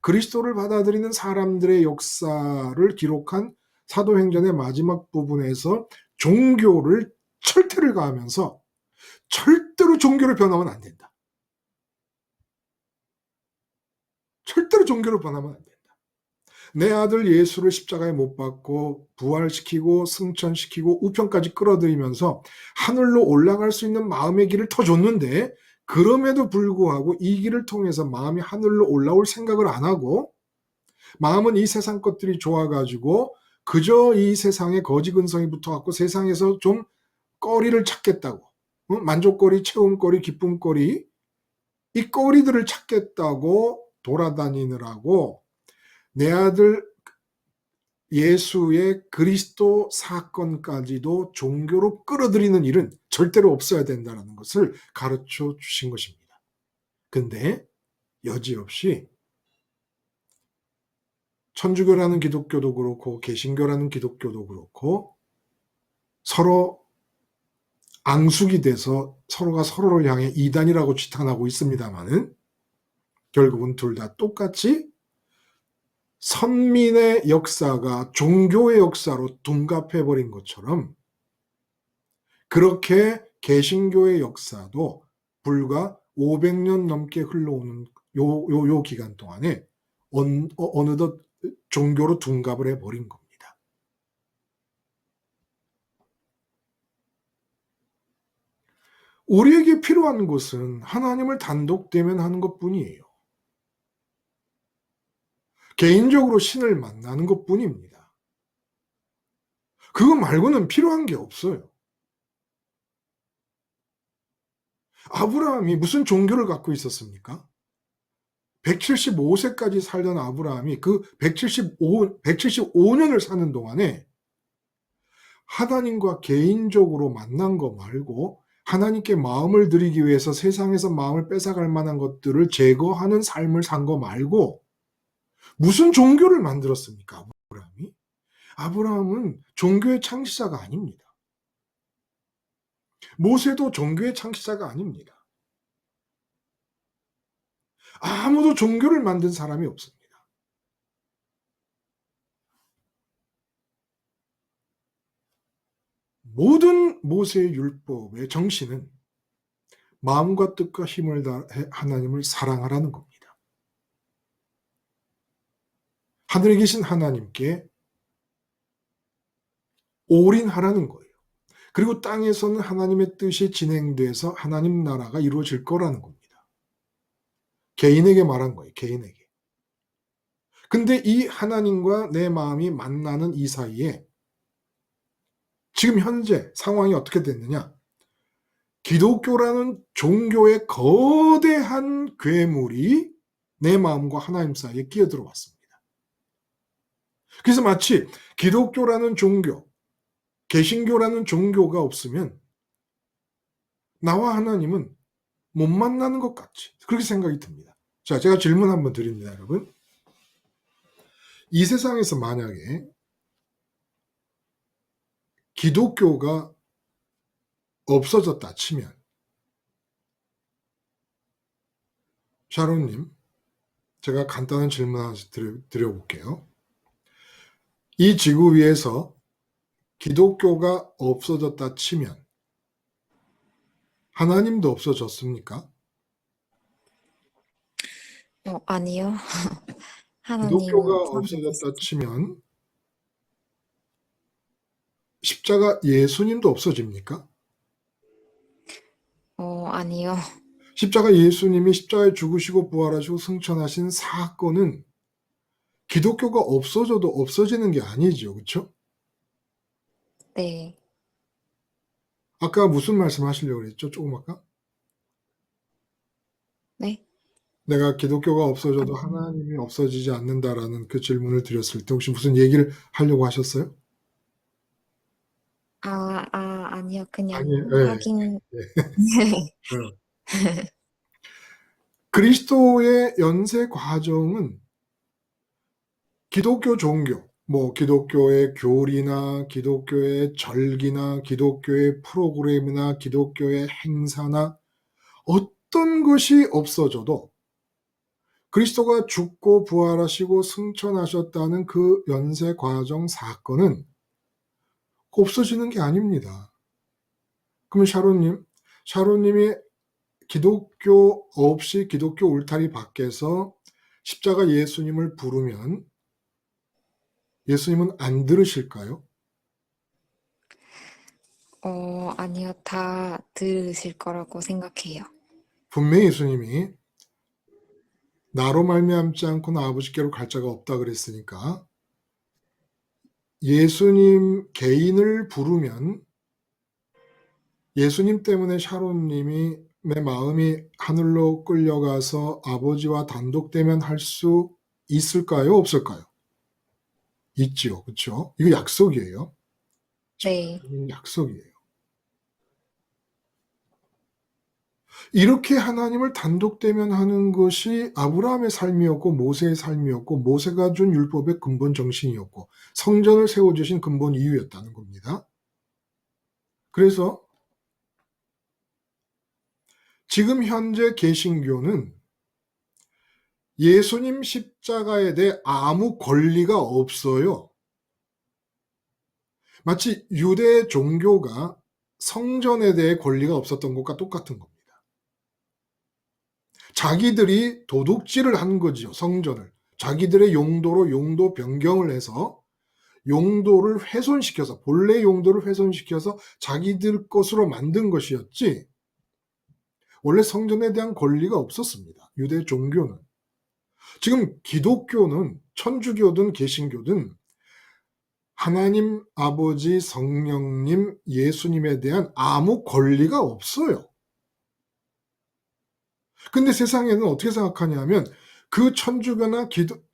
그리스도를 받아들이는 사람들의 역사를 기록한 사도행전의 마지막 부분에서 종교를 철퇴를 가하면서 절대로 종교를 변하면 안 된다. 절대로 종교를 변하면 안 된다. 내 아들 예수를 십자가에 못 박고 부활시키고 승천시키고 우편까지 끌어들이면서 하늘로 올라갈 수 있는 마음의 길을 터줬는데 그럼에도 불구하고 이 길을 통해서 마음이 하늘로 올라올 생각을 안 하고 마음은 이 세상 것들이 좋아가지고 그저 이 세상에 거지 근성이 붙어갖고 세상에서 좀 거리를 찾겠다고 만족거리, 체험거리, 기쁨거리 이 거리들을 찾겠다고 돌아다니느라고 내 아들 예수의 그리스도 사건까지도 종교로 끌어들이는 일은 절대로 없어야 된다는 것을 가르쳐 주신 것입니다. 근데 여지없이 천주교라는 기독교도 그렇고 개신교라는 기독교도 그렇고 서로 앙숙이 돼서 서로가 서로를 향해 이단이라고 지탄하고 있습니다만은 결국은 둘 다 똑같이 선민의 역사가 종교의 역사로 둔갑해버린 것처럼 그렇게 개신교의 역사도 불과 500년 넘게 흘러오는 요 기간 동안에 어느덧 종교로 둔갑을 해버린 겁니다. 우리에게 필요한 것은 하나님을 단독 대면하는 것뿐이에요. 개인적으로 신을 만나는 것뿐입니다. 그거 말고는 필요한 게 없어요. 아브라함이 무슨 종교를 갖고 있었습니까? 175세까지 살던 아브라함이 그 175년을 사는 동안에 하나님과 개인적으로 만난 거 말고 하나님께 마음을 드리기 위해서 세상에서 마음을 뺏어갈 만한 것들을 제거하는 삶을 산 거 말고 무슨 종교를 만들었습니까? 아브라함이? 아브라함은 종교의 창시자가 아닙니다. 모세도 종교의 창시자가 아닙니다. 아무도 종교를 만든 사람이 없습니다. 모든 모세의 율법의 정신은 마음과 뜻과 힘을 다해 하나님을 사랑하라는 겁니다. 하늘에 계신 하나님께 올인하라는 거예요. 그리고 땅에서는 하나님의 뜻이 진행돼서 하나님 나라가 이루어질 거라는 겁니다. 개인에게 말한 거예요. 개인에게. 근데 이 하나님과 내 마음이 만나는 이 사이에 지금 현재 상황이 어떻게 됐느냐? 기독교라는 종교의 거대한 괴물이 내 마음과 하나님 사이에 끼어들어 왔습니다. 그래서 마치 기독교라는 종교, 개신교라는 종교가 없으면 나와 하나님은 못 만나는 것 같이 그렇게 생각이 듭니다. 자, 제가 질문 한번 드립니다, 여러분. 이 세상에서 만약에 기독교가 없어졌다 치면 샤론님, 제가 간단한 질문 하나씩 드려볼게요. 이 지구 위에서 기독교가 없어졌다 치면 하나님도 없어졌습니까? 아니요. 기독교가 하나님은 없어졌다 살아계시죠. 치면 십자가 예수님도 없어집니까? 아니요. 십자가 예수님이 십자가에 죽으시고 부활하시고 승천하신 사건은 기독교가 없어져도 없어지는 게 아니죠. 그렇죠? 네. 아까 무슨 말씀하시려고 그랬죠? 조금 아까? 네. 내가 기독교가 없어져도 아니, 하나님이 없어지지 않는다라는 그 질문을 드렸을 때 혹시 무슨 얘기를 하려고 하셨어요? 아니요. 아니에요. 그냥 예. 확인. 어. 그리스도의 연세 과정은 기독교 종교, 뭐 기독교의 교리나 기독교의 절기나 기독교의 프로그램이나 기독교의 행사나 어떤 것이 없어져도 그리스도가 죽고 부활하시고 승천하셨다는 그 연세 과정 사건은 없어지는 게 아닙니다. 그럼 샤론님이 기독교 없이 기독교 울타리 밖에서 십자가 예수님을 부르면 예수님은 안 들으실까요? 아니요. 다 들으실 거라고 생각해요. 분명히 예수님이 나로 말미암지 않고는 아버지께로 갈 자가 없다 그랬으니까 예수님 개인을 부르면 예수님 때문에 샤론님이 내 마음이 하늘로 끌려가서 아버지와 단독 대면할 수 있을까요? 없을까요? 있지요. 그렇죠? 이거 약속이에요. 네. 약속이에요. 이렇게 하나님을 단독 대면하는 것이 아브라함의 삶이었고 모세의 삶이었고 모세가 준 율법의 근본 정신이었고 성전을 세워주신 근본 이유였다는 겁니다. 그래서 지금 현재 개신교는 예수님 십자가에 대해 아무 권리가 없어요. 마치 유대 종교가 성전에 대해 권리가 없었던 것과 똑같은 겁니다. 자기들이 도둑질을 한 거지요, 성전을. 자기들의 용도로 용도 변경을 해서 용도를 훼손시켜서, 본래 용도를 훼손시켜서 자기들 것으로 만든 것이었지, 원래 성전에 대한 권리가 없었습니다. 유대 종교는. 지금 기독교는 천주교든 개신교든 하나님 아버지 성령님 예수님에 대한 아무 권리가 없어요. 근데 세상에는 어떻게 생각하냐면 그 천주교나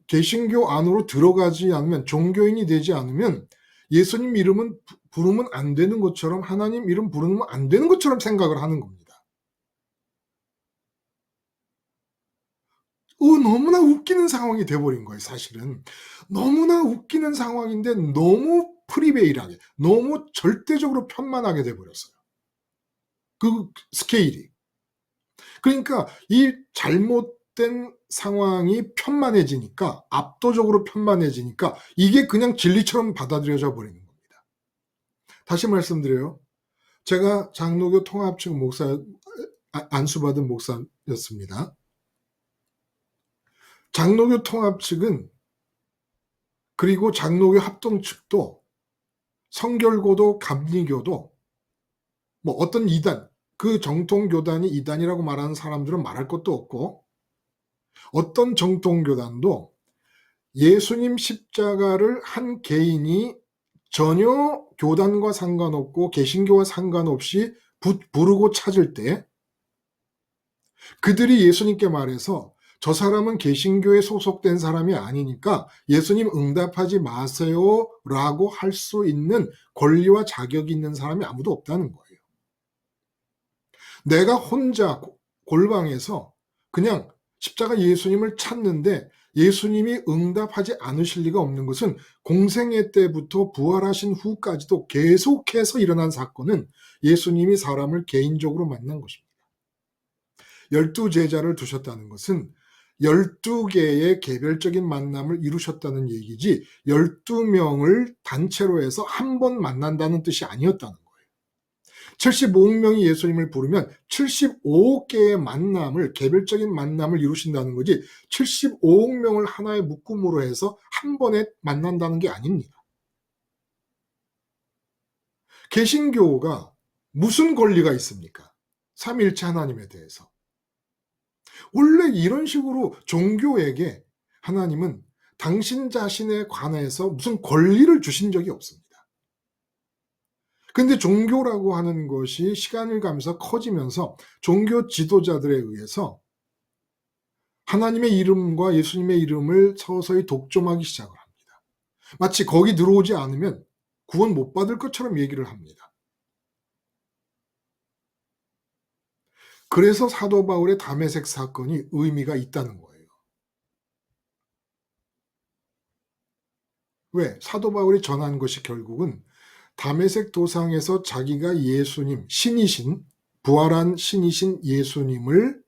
개신교 안으로 들어가지 않으면 종교인이 되지 않으면 예수님 이름은 부르면 안 되는 것처럼 하나님 이름 부르면 안 되는 것처럼 생각을 하는 겁니다. 너무나 웃기는 상황이 돼버린 거예요, 사실은. 너무나 웃기는 상황인데 너무 프리베일하게, 너무 절대적으로 편만하게 돼버렸어요. 그 스케일이. 그러니까 이 잘못된 상황이 편만해지니까, 압도적으로 편만해지니까 이게 그냥 진리처럼 받아들여져 버리는 겁니다. 다시 말씀드려요. 제가 장로교 통합측 안수받은 목사였습니다. 장로교 통합 측은 그리고 장로교 합동 측도 성결고도 감리교도 뭐 어떤 이단, 그 정통교단이 이단이라고 말하는 사람들은 말할 것도 없고 어떤 정통교단도 예수님 십자가를 한 개인이 전혀 교단과 상관없고 개신교와 상관없이 부르고 찾을 때 그들이 예수님께 말해서 저 사람은 개신교에 소속된 사람이 아니니까 예수님 응답하지 마세요 라고 할 수 있는 권리와 자격이 있는 사람이 아무도 없다는 거예요. 내가 혼자 골방에서 그냥 십자가 예수님을 찾는데 예수님이 응답하지 않으실 리가 없는 것은 공생애 때부터 부활하신 후까지도 계속해서 일어난 사건은 예수님이 사람을 개인적으로 만난 것입니다. 12제자를 두셨다는 것은 12개의 개별적인 만남을 이루셨다는 얘기지 12명을 단체로 해서 한 번 만난다는 뜻이 아니었다는 거예요. 75억 명이 예수님을 부르면 75억 개의 만남을, 개별적인 만남을 이루신다는 거지 75억 명을 하나의 묶음으로 해서 한 번에 만난다는 게 아닙니다. 개신교가 무슨 권리가 있습니까? 삼위일체 하나님에 대해서. 원래 이런 식으로 종교에게 하나님은 당신 자신에 관해서 무슨 권리를 주신 적이 없습니다. 근데 종교라고 하는 것이 시간을 가면서 커지면서 종교 지도자들에 의해서 하나님의 이름과 예수님의 이름을 서서히 독점하기 시작을 합니다. 마치 거기 들어오지 않으면 구원 못 받을 것처럼 얘기를 합니다. 그래서 사도 바울의 다메섹 사건이 의미가 있다는 거예요. 왜? 사도 바울이 전한 것이 결국은 다메섹 도상에서 자기가 예수님, 신이신, 부활한 신이신 예수님을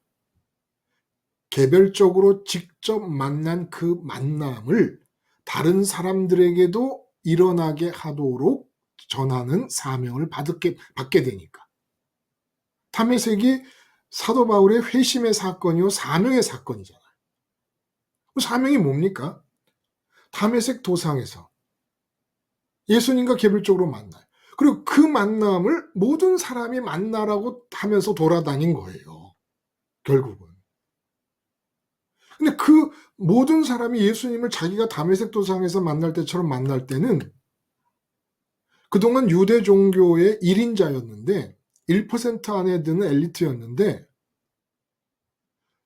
개별적으로 직접 만난 그 만남을 다른 사람들에게도 일어나게 하도록 전하는 사명을 받게 되니까. 다메섹이 사도 바울의 회심의 사건이요 사명의 사건이잖아요. 사명이 뭡니까? 다메섹 도상에서 예수님과 개별적으로 만나요. 그리고 그 만남을 모든 사람이 만나라고 하면서 돌아다닌 거예요. 결국은. 근데 그 모든 사람이 예수님을 자기가 다메섹 도상에서 만날 때처럼 만날 때는 그동안 유대 종교의 1인자였는데 1% 안에 드는 엘리트였는데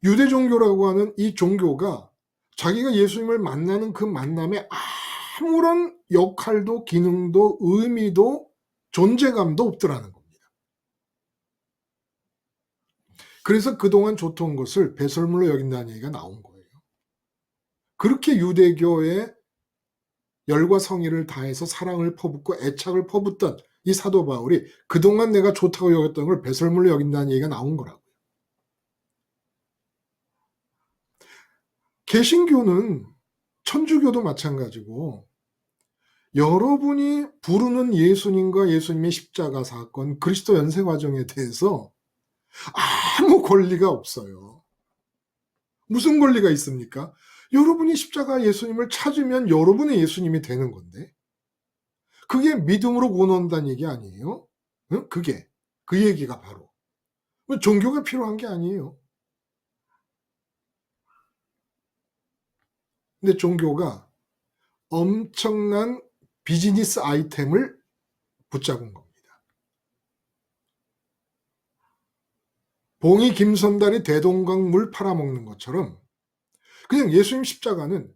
유대 종교라고 하는 이 종교가 자기가 예수님을 만나는 그 만남에 아무런 역할도 기능도 의미도 존재감도 없더라는 겁니다. 그래서 그동안 좋던 것을 배설물로 여긴다는 얘기가 나온 거예요. 그렇게 유대교의 열과 성의를 다해서 사랑을 퍼붓고 애착을 퍼붓던 이 사도 바울이 그동안 내가 좋다고 여겼던 걸 배설물로 여긴다는 얘기가 나온 거라고요. 개신교는 천주교도 마찬가지고 여러분이 부르는 예수님과 예수님의 십자가 사건, 그리스도 연세 과정에 대해서 아무 권리가 없어요. 무슨 권리가 있습니까? 여러분이 십자가 예수님을 찾으면 여러분의 예수님이 되는 건데 그게 믿음으로 구원 얻는다는 얘기 아니에요? 응? 그게 그 얘기가 바로 종교가 필요한 게 아니에요. 근데 종교가 엄청난 비즈니스 아이템을 붙잡은 겁니다. 봉이 김선달이 대동강 물 팔아먹는 것처럼 그냥 예수님 십자가는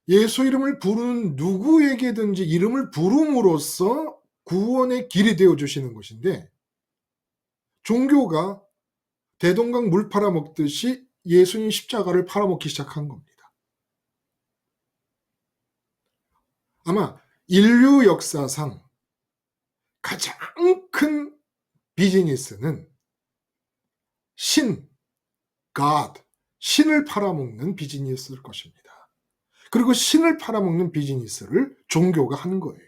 예수 이름을 부르는 누구에게든지 이름을 부름으로써 구원의 길이 되어주시는 것인데 종교가 대동강 물 팔아먹듯이 예수님 십자가를 팔아먹기 시작한 겁니다. 아마 인류 역사상 가장 큰 비즈니스는 신, God, 신을 팔아먹는 비즈니스일 것입니다. 그리고 신을 팔아먹는 비즈니스를 종교가 하는 거예요.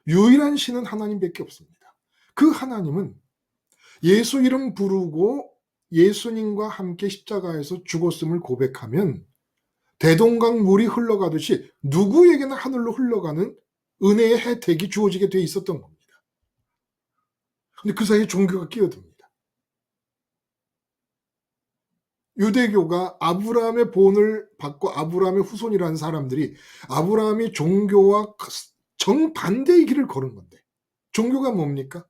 유일한 신은 하나님밖에 없습니다. 그 하나님은 예수 이름 부르고 예수님과 함께 십자가에서 죽었음을 고백하면 대동강 물이 흘러가듯이 누구에게나 하늘로 흘러가는 은혜의 혜택이 주어지게 돼 있었던 겁니다. 근데 그 사이에 종교가 끼어듭니다. 유대교가 아브라함의 본을 받고 아브라함의 후손이라는 사람들이 아브라함이 종교와 정반대의 길을 걸은 건데 종교가 뭡니까?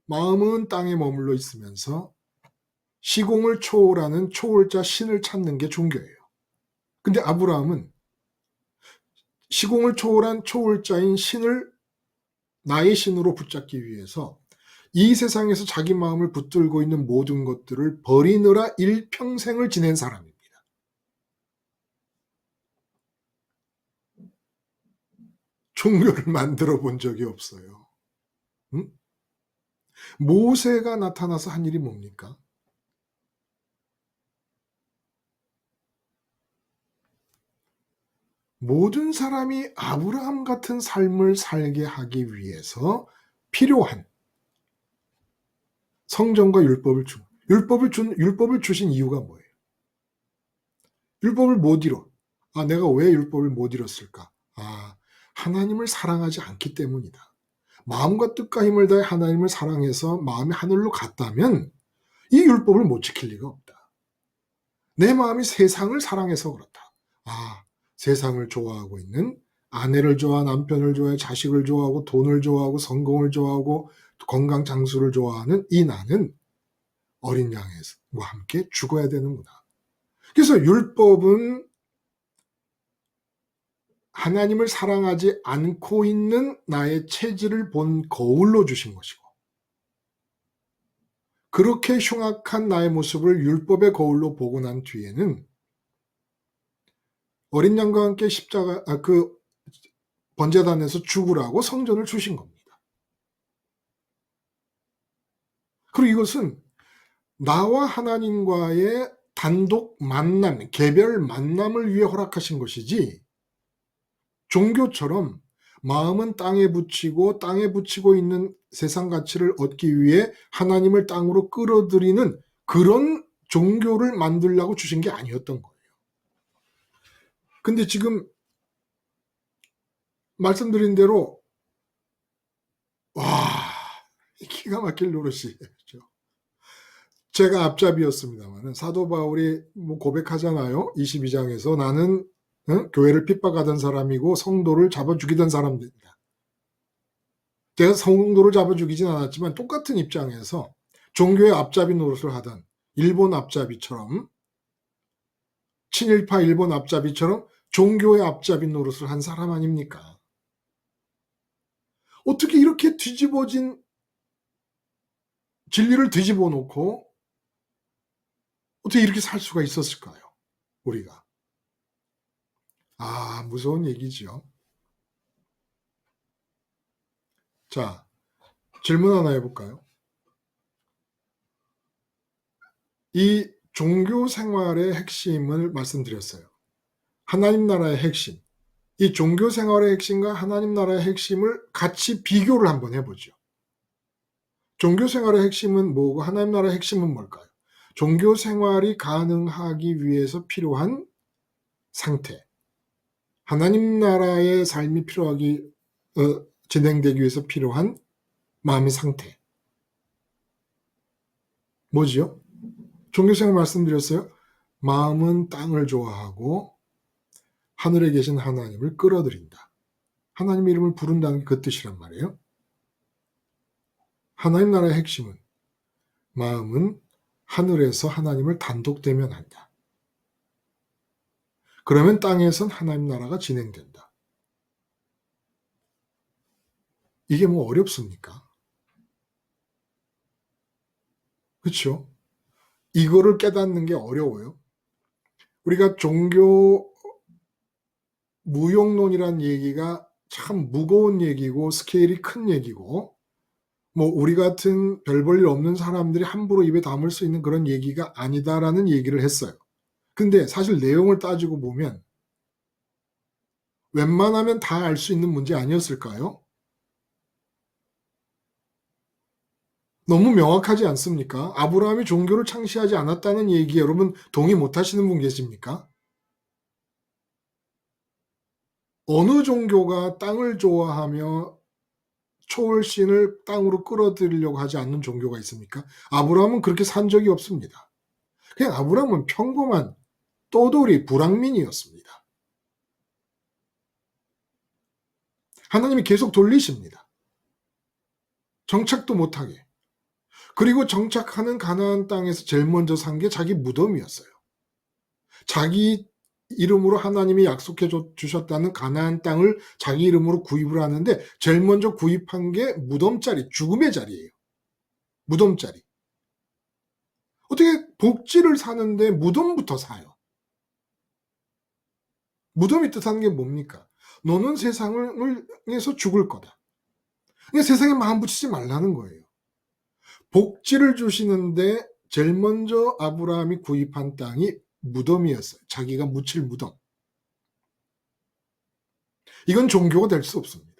마음은 땅에 머물러 있으면서 시공을 초월하는 초월자 신을 찾는 게 종교예요. 근데 아브라함은 시공을 초월한 초월자인 신을 나의 신으로 붙잡기 위해서 이 세상에서 자기 마음을 붙들고 있는 모든 것들을 버리느라 일평생을 지낸 사람입니다. 종교를 만들어 본 적이 없어요. 응? 모세가 나타나서 한 일이 뭡니까? 모든 사람이 아브라함 같은 삶을 살게 하기 위해서 필요한 성전과 율법을 주신 이유가 뭐예요? 율법을 못 이뤄. 내가 왜 율법을 못 이뤘을까? 하나님을 사랑하지 않기 때문이다. 마음과 뜻과 힘을 다해 하나님을 사랑해서 마음이 하늘로 갔다면 이 율법을 못 지킬 리가 없다. 내 마음이 세상을 사랑해서 그렇다. 세상을 좋아하고 있는 아내를 좋아하고 남편을 좋아해 자식을 좋아하고 돈을 좋아하고 성공을 좋아하고 건강 장수를 좋아하는 이 나는 어린 양과 함께 죽어야 되는구나. 그래서 율법은 하나님을 사랑하지 않고 있는 나의 체질을 본 거울로 주신 것이고, 그렇게 흉악한 나의 모습을 율법의 거울로 보고 난 뒤에는 어린 양과 함께 그 번제단에서 죽으라고 성전을 주신 겁니다. 그리고 이것은 나와 하나님과의 단독 만남, 개별 만남을 위해 허락하신 것이지, 종교처럼 마음은 땅에 붙이고 있는 세상 가치를 얻기 위해 하나님을 땅으로 끌어들이는 그런 종교를 만들려고 주신 게 아니었던 거예요. 근데 지금 말씀드린 대로 기가 막힐 노릇이죠. 제가 앞잡이였습니다만 사도 바울이 고백하잖아요. 22장에서 나는 교회를 핍박하던 사람이고 성도를 잡아 죽이던 사람들이다. 제가 성도를 잡아 죽이진 않았지만 똑같은 입장에서 종교의 앞잡이 노릇을 하던 일본 앞잡이처럼, 친일파 일본 앞잡이처럼 종교의 앞잡이 노릇을 한 사람 아닙니까? 어떻게 이렇게 뒤집어진 진리를 뒤집어 놓고 어떻게 이렇게 살 수가 있었을까요? 우리가. 무서운 얘기죠. 자, 질문 하나 해볼까요? 이 종교 생활의 핵심을 말씀드렸어요. 하나님 나라의 핵심. 이 종교 생활의 핵심과 하나님 나라의 핵심을 같이 비교를 한번 해보죠. 종교 생활의 핵심은 뭐고 하나님 나라의 핵심은 뭘까요? 종교 생활이 가능하기 위해서 필요한 상태. 하나님 나라의 삶이 진행되기 위해서 필요한 마음의 상태. 뭐지요? 종교생활 말씀드렸어요. 마음은 땅을 좋아하고 하늘에 계신 하나님을 끌어들인다. 하나님 이름을 부른다는 게 그 뜻이란 말이에요. 하나님 나라의 핵심은 마음은 하늘에서 하나님을 단독되면 한다. 그러면 땅에선 하나님 나라가 진행된다. 이게 뭐 어렵습니까? 그렇죠? 이거를 깨닫는 게 어려워요. 우리가 종교 무용론이란 얘기가 참 무거운 얘기고 스케일이 큰 얘기고 우리 같은 별 볼 일 없는 사람들이 함부로 입에 담을 수 있는 그런 얘기가 아니다라는 얘기를 했어요. 근데 사실 내용을 따지고 보면 웬만하면 다 알 수 있는 문제 아니었을까요? 너무 명확하지 않습니까? 아브라함이 종교를 창시하지 않았다는 얘기 여러분 동의 못 하시는 분 계십니까? 어느 종교가 땅을 좋아하며 초월신을 땅으로 끌어들이려고 하지 않는 종교가 있습니까? 아브라함은 그렇게 산 적이 없습니다. 그냥 아브라함은 평범한 떠돌이 불황민이었습니다. 하나님이 계속 돌리십니다. 정착도 못하게. 그리고 정착하는 가나안 땅에서 제일 먼저 산 게 자기 무덤이었어요. 자기 이름으로 하나님이 약속해 주셨다는 가나안 땅을 자기 이름으로 구입을 하는데 제일 먼저 구입한 게 무덤자리, 죽음의 자리예요. 무덤자리. 어떻게 복지를 사는데 무덤부터 사요? 무덤이 뜻하는 게 뭡니까? 너는 세상에서 죽을 거다. 그러니까 세상에 마음 붙이지 말라는 거예요. 복지를 주시는데 제일 먼저 아브라함이 구입한 땅이 무덤이었어요. 자기가 묻힐 무덤. 이건 종교가 될 수 없습니다.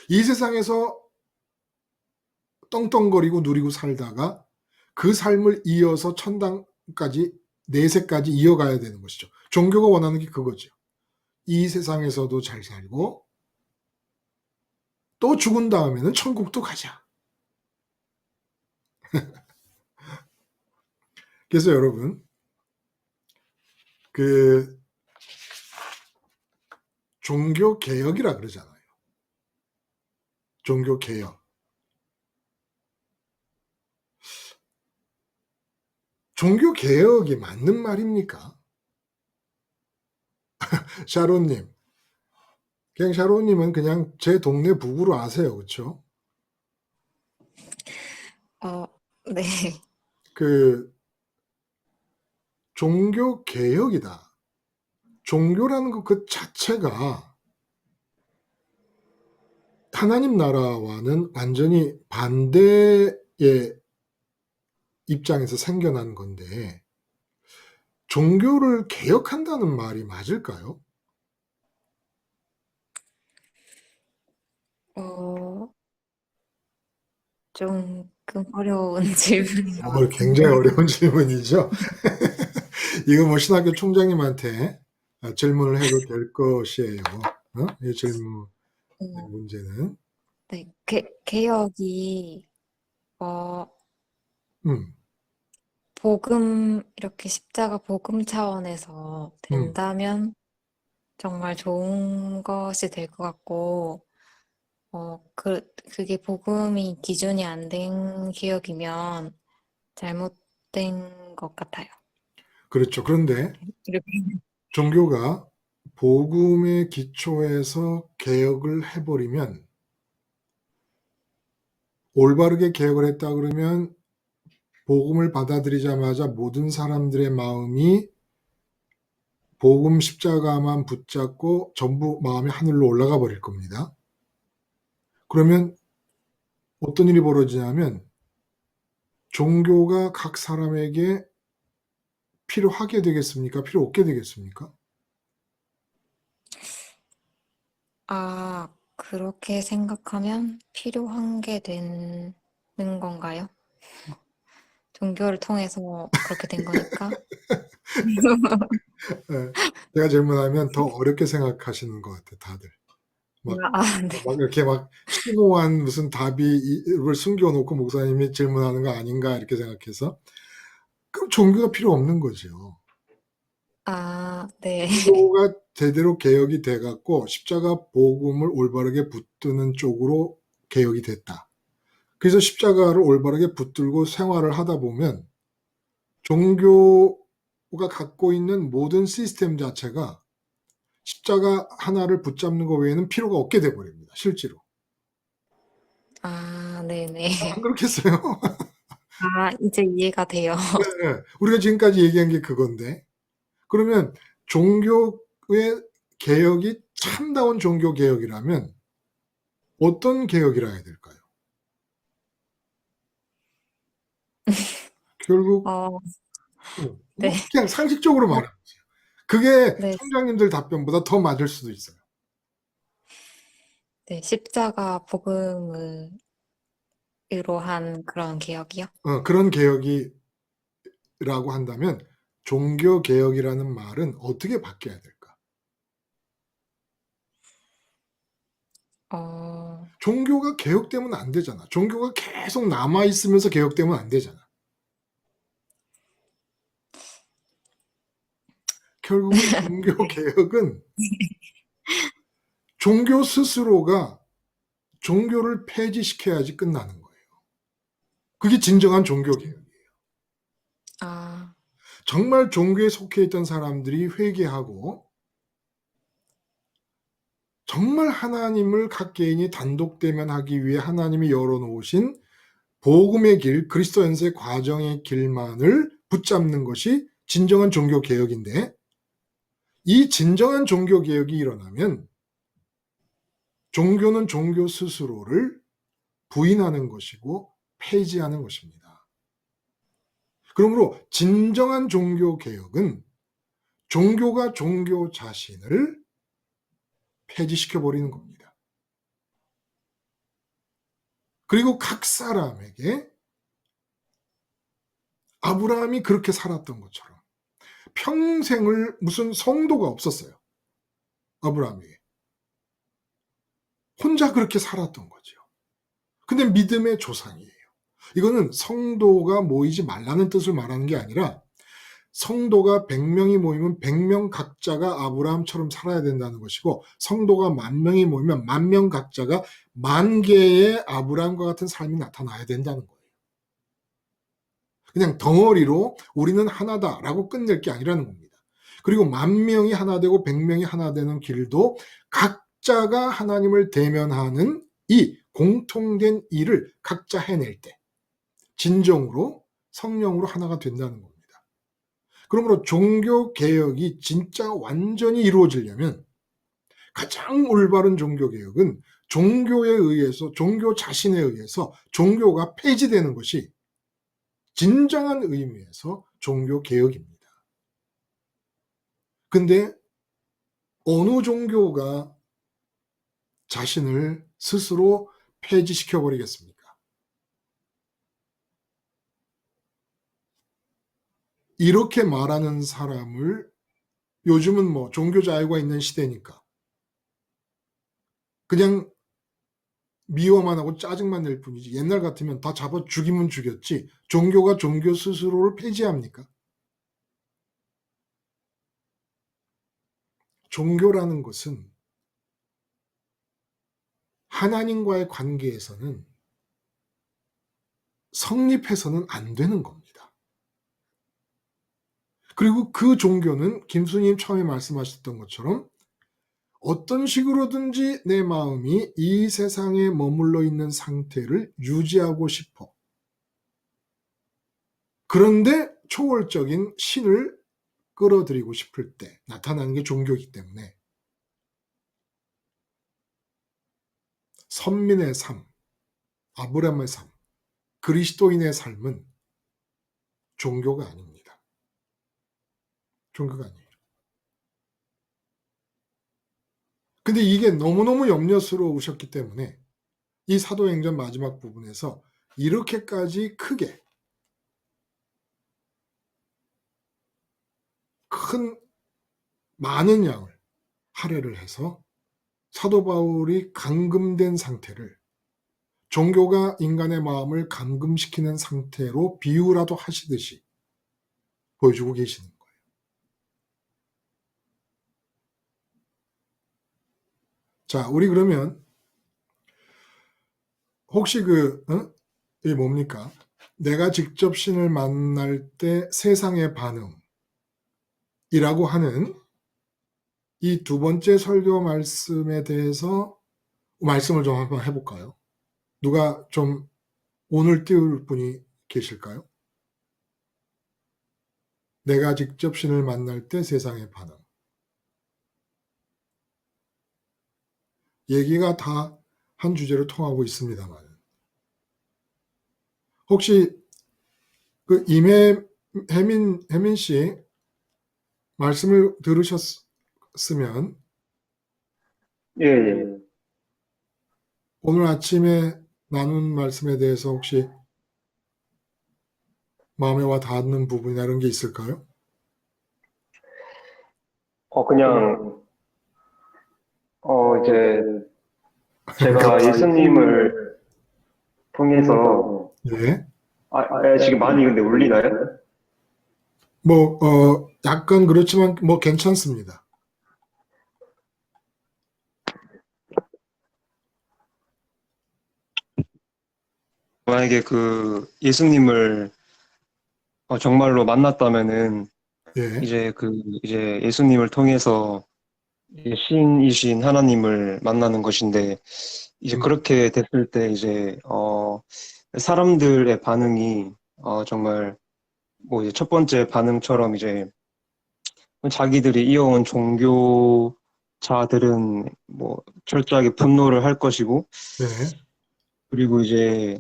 이 세상에서 떵떵거리고 누리고 살다가 그 삶을 이어서 천당까지, 내세까지 이어가야 되는 것이죠. 종교가 원하는 게 그거죠. 이 세상에서도 잘 살고 또 죽은 다음에는 천국도 가자. 그래서 여러분, 그 종교 개혁이라 그러잖아요. 종교 개혁. 종교 개혁이 맞는 말입니까? 샤론님, 그냥 샤론님은 그냥 제 동네 북으로 아세요, 그렇죠? 네. 그 종교 개혁이다. 종교라는 것 그 자체가 하나님 나라와는 완전히 반대의 입장에서 생겨난 건데 종교를 개혁한다는 말이 맞을까요? 조금 어려운 질문인 것 굉장히 같은데. 어려운 질문이죠. 이거 뭐 신학교 총장님한테 질문을 해도 될 것이에요. 이 질문 어, 문제는. 네, 개혁이 음, 이렇게 십자가 복음 차원에서 음. 된다면 정말 좋은 것이 될 것 같고, 그게 복음이 기준이 안 된 개혁이면 잘못된 것 같아요. 그렇죠. 그런데 이렇게. 종교가 복음의 기초에서 개혁을 해버리면 올바르게 개혁을 했다 그러면 복음을 받아들이자마자 모든 사람들의 마음이 복음 십자가만 붙잡고 전부 마음이 하늘로 올라가 버릴 겁니다. 그러면 어떤 일이 벌어지냐면 종교가 각 사람에게 필요하게 되겠습니까? 필요 없게 되겠습니까? 그렇게 생각하면 필요한 게 되는 건가요? 종교를 통해서 그렇게 된 거니까. 예, 제가 질문하면 더 어렵게 생각하시는 것 같아요, 다들. 막, 네. 막 이렇게 막 심오한 무슨 답이 을 숨겨놓고 목사님이 질문하는 거 아닌가 이렇게 생각해서 그럼 종교가 필요 없는 거죠. 네. 종교가 제대로 개혁이 돼갖고 십자가 복음을 올바르게 붙드는 쪽으로 개혁이 됐다. 그래서 십자가를 올바르게 붙들고 생활을 하다 보면 종교가 갖고 있는 모든 시스템 자체가 십자가 하나를 붙잡는 것 외에는 필요가 없게 돼 버립니다, 실제로. 네네. 안 그렇겠어요? 이제 이해가 돼요. 네. 우리가 지금까지 얘기한 게 그건데 그러면 종교의 개혁이 참다운 종교 개혁이라면 어떤 개혁이라 해야 될까요? 결국 어, 네. 뭐 그냥 상식적으로 말하면 그게 네. 총장님들 답변보다 더 맞을 수도 있어요. 네. 십자가 복음으로 한 그런 개혁이요? 그런 개혁이라고 한다면 종교 개혁이라는 말은 어떻게 바뀌어야 될까? 어, 종교가 개혁되면 안 되잖아. 종교가 계속 남아 있으면서 개혁되면 안 되잖아. 결국은 종교 네. 개혁은 종교 스스로가 종교를 폐지시켜야지 끝나는 거예요. 그게 진정한 종교 개혁이에요. 아, 정말 종교에 속해 있던 사람들이 회개하고 정말 하나님을 각 개인이 단독 대면하기 위해 하나님이 열어놓으신 복음의 길, 그리스도 연세 과정의 길만을 붙잡는 것이 진정한 종교 개혁인데 이 진정한 종교 개혁이 일어나면 종교는 종교 스스로를 부인하는 것이고 폐지하는 것입니다. 그러므로 진정한 종교 개혁은 종교가 종교 자신을 폐지시켜 버리는 겁니다. 그리고 각 사람에게 아브라함이 그렇게 살았던 것처럼 평생을 무슨 성도가 없었어요. 아브라함에게. 혼자 그렇게 살았던 거죠. 근데 믿음의 조상이에요. 이거는 성도가 모이지 말라는 뜻을 말하는 게 아니라 성도가 100명이 모이면 100명 각자가 아브라함처럼 살아야 된다는 것이고, 성도가 10,000명이 모이면 10,000명 각자가 10,000개의 아브라함과 같은 삶이 나타나야 된다는 거예요. 그냥 덩어리로 우리는 하나다라고 끝낼 게 아니라는 겁니다. 그리고 10,000명이 하나 되고 100명이 하나 되는 길도 각자가 하나님을 대면하는 이 공통된 일을 각자 해낼 때 진정으로 성령으로 하나가 된다는 겁니다. 그러므로 종교 개혁이 진짜 완전히 이루어지려면 가장 올바른 종교 개혁은 종교에 의해서, 종교 자신에 의해서 종교가 폐지되는 것이 진정한 의미에서 종교 개혁입니다. 근데 어느 종교가 자신을 스스로 폐지시켜 버리겠습니까? 이렇게 말하는 사람을, 요즘은 뭐 종교 자유가 있는 시대니까 그냥 미워만 하고 짜증만 낼 뿐이지, 옛날 같으면 다 잡아 죽이면 죽였지 종교가 종교 스스로를 폐지합니까? 종교라는 것은 하나님과의 관계에서는 성립해서는 안 되는 겁니다. 그리고 그 종교는 김수님 처음에 말씀하셨던 것처럼 어떤 식으로든지 내 마음이 이 세상에 머물러 있는 상태를 유지하고 싶어. 그런데 초월적인 신을 끌어들이고 싶을 때 나타나는 게 종교이기 때문에 선민의 삶, 아브라함의 삶, 그리스도인의 삶은 종교가 아닙니다. 종교가 아니에요. 근데 이게 너무너무 염려스러우셨기 때문에 이 사도행전 마지막 부분에서 이렇게까지 크게 큰 많은 양을 할애를 해서 사도 바울이 감금된 상태를 종교가 인간의 마음을 감금시키는 상태로 비유라도 하시듯이 보여주고 계시는 거예요. 자, 우리 그러면 혹시 이게 뭡니까? 내가 직접 신을 만날 때 세상의 반응이라고 하는 이 두 번째 설교 말씀에 대해서 말씀을 좀 한번 해볼까요? 누가 좀 오늘 띄울 분이 계실까요? 내가 직접 신을 만날 때 세상의 반응. 얘기가 다 한 주제로 통하고 있습니다만, 혹시 그 혜민 씨 말씀을 들으셨으면 예, 예. 오늘 아침에 나눈 말씀에 대해서 혹시 마음에 와 닿는 부분이나 이런 게 있을까요? 그냥, 이제, 제가 예수님을 통해서, 네. 지금 많이 근데 울리나요? 약간 그렇지만 괜찮습니다. 만약에 예수님을 정말로 만났다면은 예. 이제 예수님을 통해서 이제 신이신 하나님을 만나는 것인데, 이제 그렇게 됐을 때 이제 사람들의 반응이 정말 뭐 이제 첫 번째 반응처럼 이제 자기들이 이어온 종교자들은 뭐 철저하게 분노를 할 것이고, 네. 그리고 이제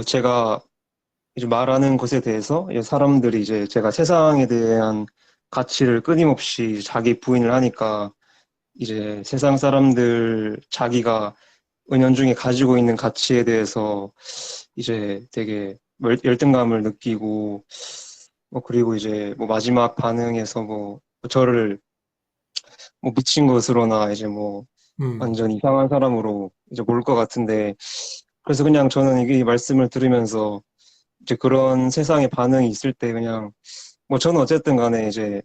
제가 이제 말하는 것에 대해서 이제 사람들이 이제 제가 세상에 대한 가치를 끊임없이 자기 부인을 하니까 이제 세상 사람들 자기가 은연중에 가지고 있는 가치에 대해서 이제 되게 열등감을 느끼고 그리고 이제 뭐 마지막 반응에서 뭐 저를 뭐 미친 것으로나 이제 뭐 음, 완전 이상한 사람으로 이제 볼 것 같은데 그래서 그냥 저는 이 말씀을 들으면서 이제 그런 세상의 반응이 있을 때 그냥 뭐 저는 어쨌든 간에 이제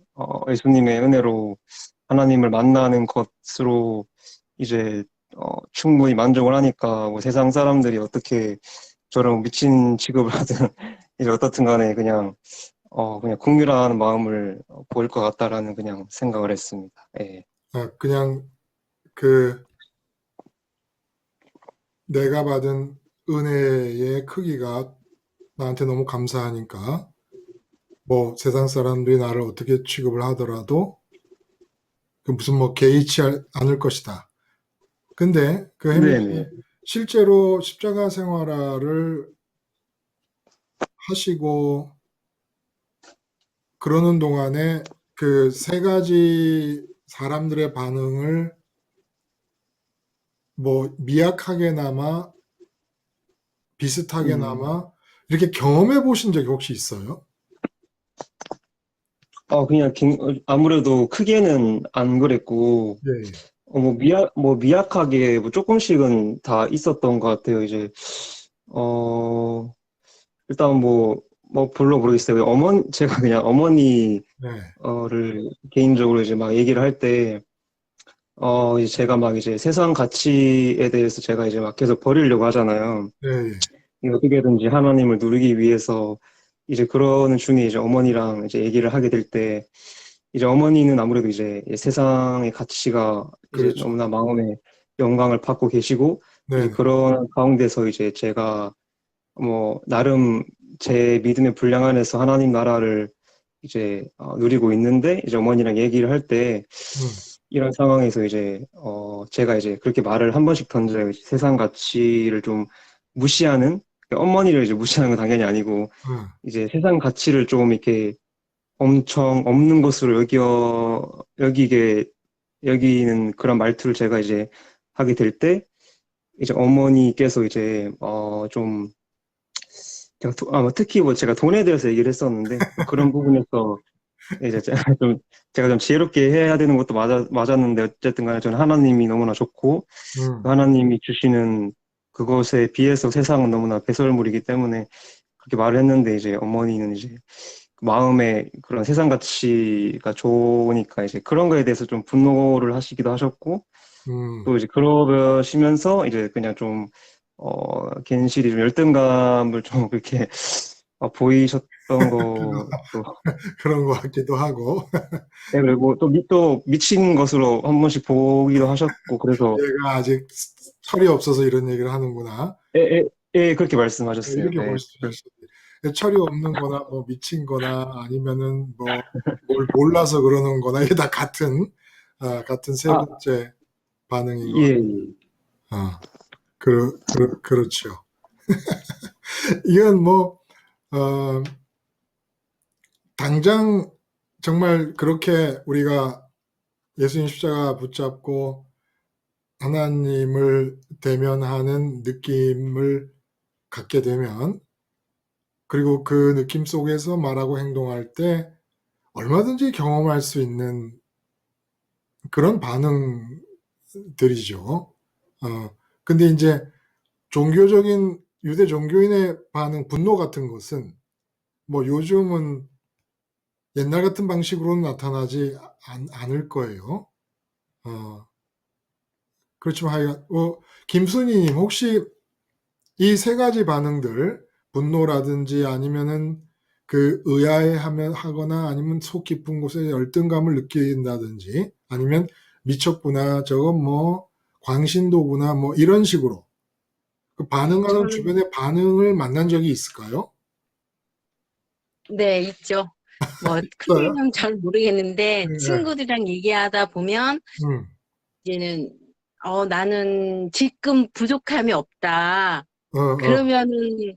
예수님의 은혜로 하나님을 만나는 것으로 이제 충분히 만족을 하니까 뭐 세상 사람들이 어떻게 저런 미친 취급을 하든 이제 어떻든 간에 그냥 긍휼한 마음을 보일 것 같다라는 그냥 생각을 했습니다. 예. 그냥 그 내가 받은 은혜의 크기가 나한테 너무 감사하니까 뭐 세상 사람들이 나를 어떻게 취급을 하더라도 그 무슨 뭐 개의치 않을 것이다. 근데 그 햄리님 네네. 실제로 십자가 생활을 하시고 그러는 동안에 그 세 가지 사람들의 반응을 뭐 미약하게나마 비슷하게나마 이렇게 경험해 보신 적이 혹시 있어요? 아무래도 크게는 안 그랬고, 네. 미약하게 뭐 조금씩은 다 있었던 것 같아요. 이제, 어, 일단 별로 모르겠어요. 제가 그냥 어머니를 네. 개인적으로 이제 막 얘기를 할 때, 이제 제가 막 이제 세상 가치에 대해서 제가 이제 막 계속 버리려고 하잖아요. 네. 예. 어떻게든지 하나님을 누리기 위해서 이제 그러는 중에 이제 어머니랑 이제 얘기를 하게 될 때, 이제 어머니는 아무래도 이제 세상의 가치가 이제 그렇죠. 너무나 마음에 영광을 받고 계시고, 이제 네. 그런 가운데서 이제 제가 나름 제 믿음의 분량 안에서 하나님 나라를 이제 누리고 있는데, 이제 어머니랑 얘기를 할 때, 음. 이런 상황에서 이제, 제가 이제 그렇게 말을 한 번씩 던져요. 세상 가치를 좀 무시하는, 어머니를 이제 무시하는 건 당연히 아니고, 음. 이제 세상 가치를 좀 이렇게 엄청 없는 것으로 여기는 그런 말투를 제가 이제 하게 될 때, 이제 어머니께서 이제, 특히 제가 돈에 대해서 얘기를 했었는데, 그런 부분에서 이제 제가 좀 지혜롭게 해야 되는 것도 맞았는데, 어쨌든 간에 저는 하나님이 너무나 좋고, 그 음. 하나님이 주시는 그것에 비해서 세상은 너무나 배설물이기 때문에 그렇게 말을 했는데, 이제 어머니는 이제 마음에 그런 세상 가치가 좋으니까 이제 그런 거에 대해서 좀 분노를 하시기도 하셨고, 음. 또 이제 그러시면서 이제 그냥 좀, 괜시리 좀 열등감을 좀 그렇게 보이셨던 것도, 그런 것 같기도 하고 네, 그리고 또 미친 것으로 한 번씩 보기도 하셨고, 그래서, 얘가 아직 철이 없어서 이런 얘기를 하는구나. 예, 예, 예, 그렇게 말씀하셨어요. 이렇게 볼 예. 수도 있어요. 철이 없는 거나 뭐 미친 거나 아니면은 뭐 뭘 몰라서 그러는 거나 이게 다 같은 세 아, 번째 반응인 것 예, 같아요. 예. 그렇죠. 이건 뭐, 어, 당장 정말 그렇게 우리가 예수님 십자가 붙잡고 하나님을 대면하는 느낌을 갖게 되면, 그리고 그 느낌 속에서 말하고 행동할 때 얼마든지 경험할 수 있는 그런 반응들이죠. 근데 이제 유대 종교인의 반응, 분노 같은 것은 뭐 요즘은 옛날 같은 방식으로는 나타나지 않을 거예요. 어, 그렇지만 하여간, 김순희님, 혹시 이 세 가지 반응들, 분노라든지 아니면은 그 하거나 아니면 속 깊은 곳에 열등감을 느낀다든지 아니면 미쳤구나, 저건 뭐 광신도구나, 뭐 이런 식으로 그 반응하는 저는, 주변의 반응을 만난 적이 있을까요? 네, 있죠. 뭐, 있어요? 크게는 잘 모르겠는데, 네. 친구들이랑 얘기하다 보면, 음, 이제는, 나는 지금 부족함이 없다. 어, 어, 그러면은,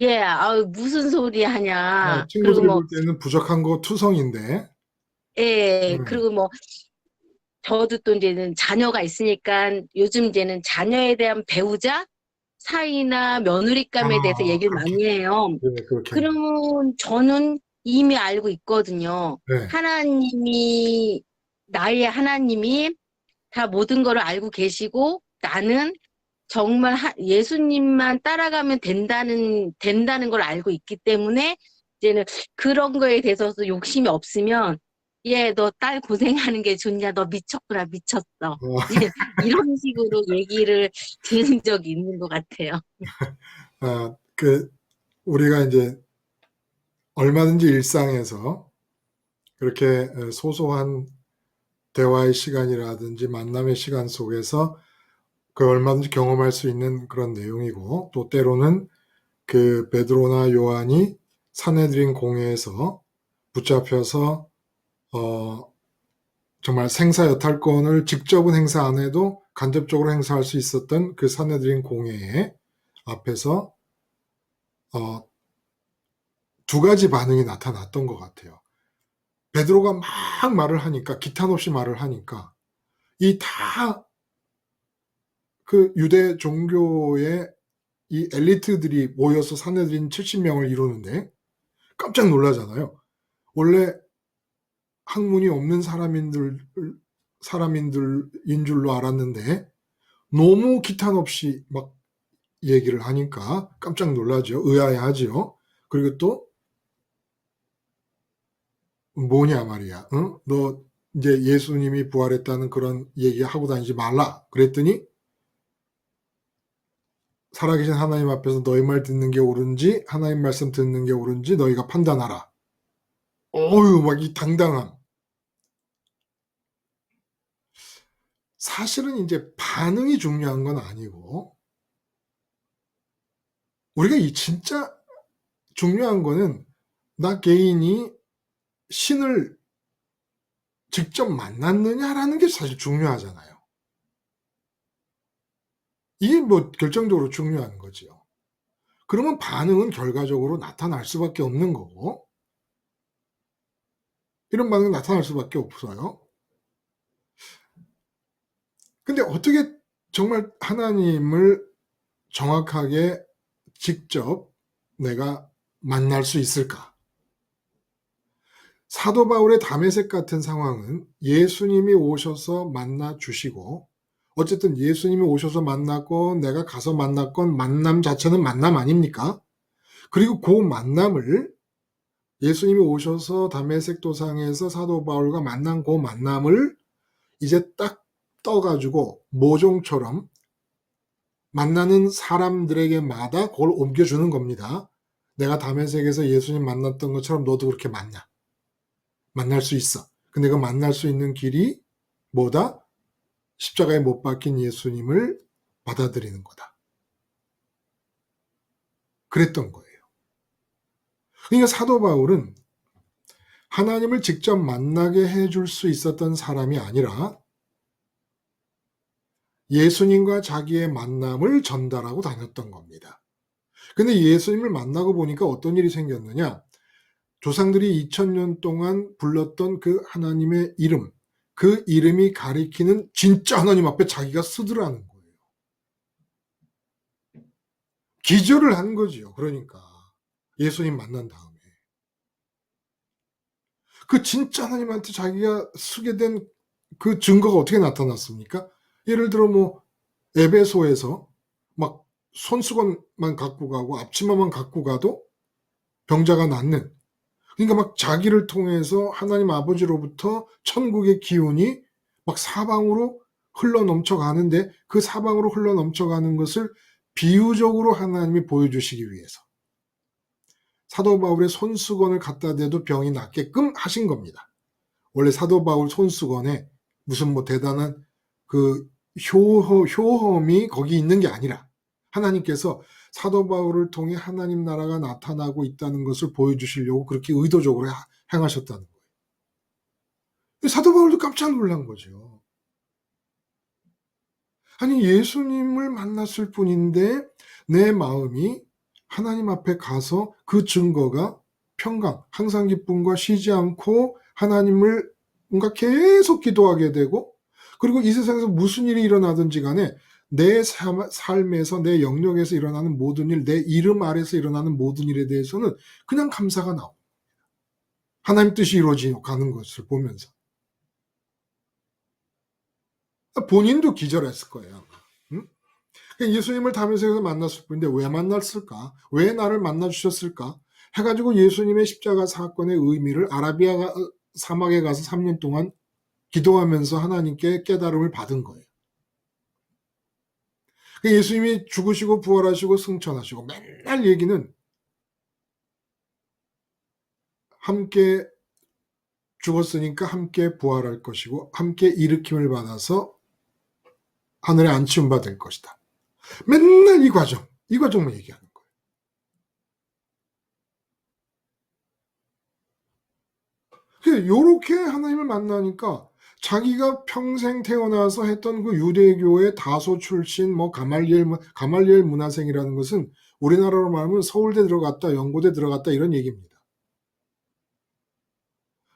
예, 아유, 무슨 소리 하냐. 그리고 친구들이 뭐, 볼 때는 부족한 거 투성인데, 예, 음, 그리고 뭐, 저도 또 이제는 자녀가 있으니까 요즘 이제는 자녀에 대한 배우자 사이나 며느리감에 대해서 얘기를 그렇게, 많이 해요. 네, 그렇겠네. 그러면 저는 이미 알고 있거든요. 네. 나의 하나님이 다 모든 걸 알고 계시고 나는 정말 예수님만 따라가면 된다는 걸 알고 있기 때문에 이제는 그런 거에 대해서 욕심이 없으면 얘, 너 딸 고생하는 게 좋냐? 너 미쳤구나, 미쳤어. 어, 이제 이런 식으로 얘기를 들은 적이 있는 것 같아요. 그, 우리가 이제 얼마든지 일상에서 그렇게 소소한 대화의 시간이라든지 만남의 시간 속에서 그 얼마든지 경험할 수 있는 그런 내용이고, 또 때로는 그 베드로나 요한이 산헤드린 공회에서 붙잡혀서 정말 생사여탈권을 직접은 행사 안 해도 간접적으로 행사할 수 있었던 그 산헤드린 공회 앞에서 두 가지 반응이 나타났던 것 같아요. 베드로가 막 말을 하니까, 기탄 없이 말을 하니까 이 다 그 유대 종교의 이 엘리트들이 모여서 산헤드린 70명을 이루는데 깜짝 놀라잖아요. 원래 학문이 없는 사람인들인 줄로 알았는데 너무 기탄 없이 막 얘기를 하니까 깜짝 놀라죠. 의아해하지요. 그리고 또 뭐냐 말이야. 응? 너 이제 예수님이 부활했다는 그런 얘기하고 다니지 말라. 그랬더니 살아계신 하나님 앞에서 너희 말 듣는 게 옳은지 하나님 말씀 듣는 게 옳은지 너희가 판단하라. 어유, 막 이 당당함. 사실은 이제 반응이 중요한 건 아니고, 우리가 이 진짜 중요한 거는 나 개인이 신을 직접 만났느냐라는 게 사실 중요하잖아요. 이게 뭐 결정적으로 중요한 거지요. 그러면 반응은 결과적으로 나타날 수밖에 없는 거고, 이런 반응이 나타날 수밖에 없어요. 근데 어떻게 정말 하나님을 정확하게 직접 내가 만날 수 있을까? 사도 바울의 다메섹 같은 상황은 예수님이 오셔서 만나 주시고, 어쨌든 예수님이 오셔서 만났건 내가 가서 만났건 만남 자체는 만남 아닙니까? 그리고 그 만남을, 예수님이 오셔서 다메섹 도상에서 사도 바울과 만난 그 만남을 이제 딱 떠가지고 모종처럼 만나는 사람들에게마다 그걸 옮겨주는 겁니다. 내가 다메섹에서 예수님 만났던 것처럼 너도 그렇게 만날 수 있어. 근데 그 만날 수 있는 길이 뭐다? 십자가에 못 박힌 예수님을 받아들이는 거다. 그랬던 거예요. 그러니까 사도 바울은 하나님을 직접 만나게 해줄 수 있었던 사람이 아니라 예수님과 자기의 만남을 전달하고 다녔던 겁니다. 근데 예수님을 만나고 보니까 어떤 일이 생겼느냐? 조상들이 2000년 동안 불렀던 그 하나님의 이름, 그 이름이 가리키는 진짜 하나님 앞에 자기가 쓰더라는 거예요. 기절을 한 거지요. 그러니까 예수님 만난 다음에 그 진짜 하나님한테 자기가 쓰게 된 그 증거가 어떻게 나타났습니까? 예를 들어 뭐 에베소에서 막 손수건만 갖고 가고 앞치마만 갖고 가도 병자가 낫는, 그러니까 막 자기를 통해서 하나님 아버지로부터 천국의 기운이 막 사방으로 흘러 넘쳐가는데, 그 사방으로 흘러 넘쳐가는 것을 비유적으로 하나님이 보여주시기 위해서 사도 바울의 손수건을 갖다 대도 병이 낫게끔 하신 겁니다. 원래 사도 바울 손수건에 무슨 뭐 대단한 그 효험이 거기 있는 게 아니라 하나님께서 사도 바울을 통해 하나님 나라가 나타나고 있다는 것을 보여주시려고 그렇게 의도적으로 행하셨다는 거예요. 사도 바울도 깜짝 놀란 거죠. 아니, 예수님을 만났을 뿐인데 내 마음이 하나님 앞에 가서 그 증거가 평강, 항상 기쁨과 쉬지 않고 하나님을 뭔가 계속 기도하게 되고, 그리고 이 세상에서 무슨 일이 일어나든지 간에 내 삶에서, 내 영역에서 일어나는 모든 일, 내 이름 아래서 일어나는 모든 일에 대해서는 그냥 감사가 나옵니다. 하나님 뜻이 이루어지고 가는 것을 보면서. 본인도 기절했을 거예요. 응? 예수님을 담에색에서 만났을 뿐인데 왜 만났을까? 왜 나를 만나주셨을까? 해가지고 예수님의 십자가 사건의 의미를 아라비아 사막에 가서 3년 동안 기도하면서 하나님께 깨달음을 받은 거예요. 예수님이 죽으시고 부활하시고 승천하시고 맨날 얘기는 함께 죽었으니까 함께 부활할 것이고 함께 일으킴을 받아서 하늘에 안치움 받을 것이다. 맨날 이 과정만 얘기하는 거예요. 요렇게 하나님을 만나니까 자기가 평생 태어나서 했던 그 유대교의 다소 출신, 뭐 가말리엘 문화생이라는 것은 우리나라로 말하면 서울대 들어갔다, 연고대 들어갔다 이런 얘기입니다.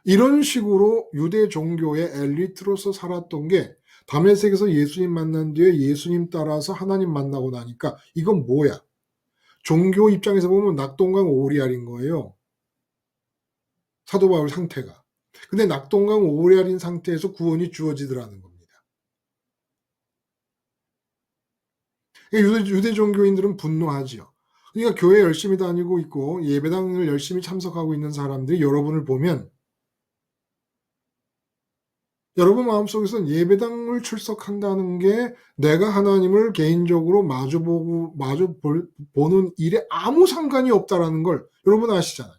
이런 식으로 유대 종교의 엘리트로서 살았던 게 다메섹에서 예수님 만난 뒤에 예수님 따라서 하나님 만나고 나니까 이건 뭐야? 종교 입장에서 보면 낙동강 오리알인 거예요. 사도 바울 상태가. 근데 낙동강 오리알인 상태에서 구원이 주어지더라는 겁니다. 유대 종교인들은 분노하지요. 그러니까 교회 열심히 다니고 있고 예배당을 열심히 참석하고 있는 사람들이 여러분을 보면 여러분 마음속에서는 예배당을 출석한다는 게 내가 하나님을 개인적으로 마주 보는 일에 아무 상관이 없다라는 걸 여러분 아시잖아요.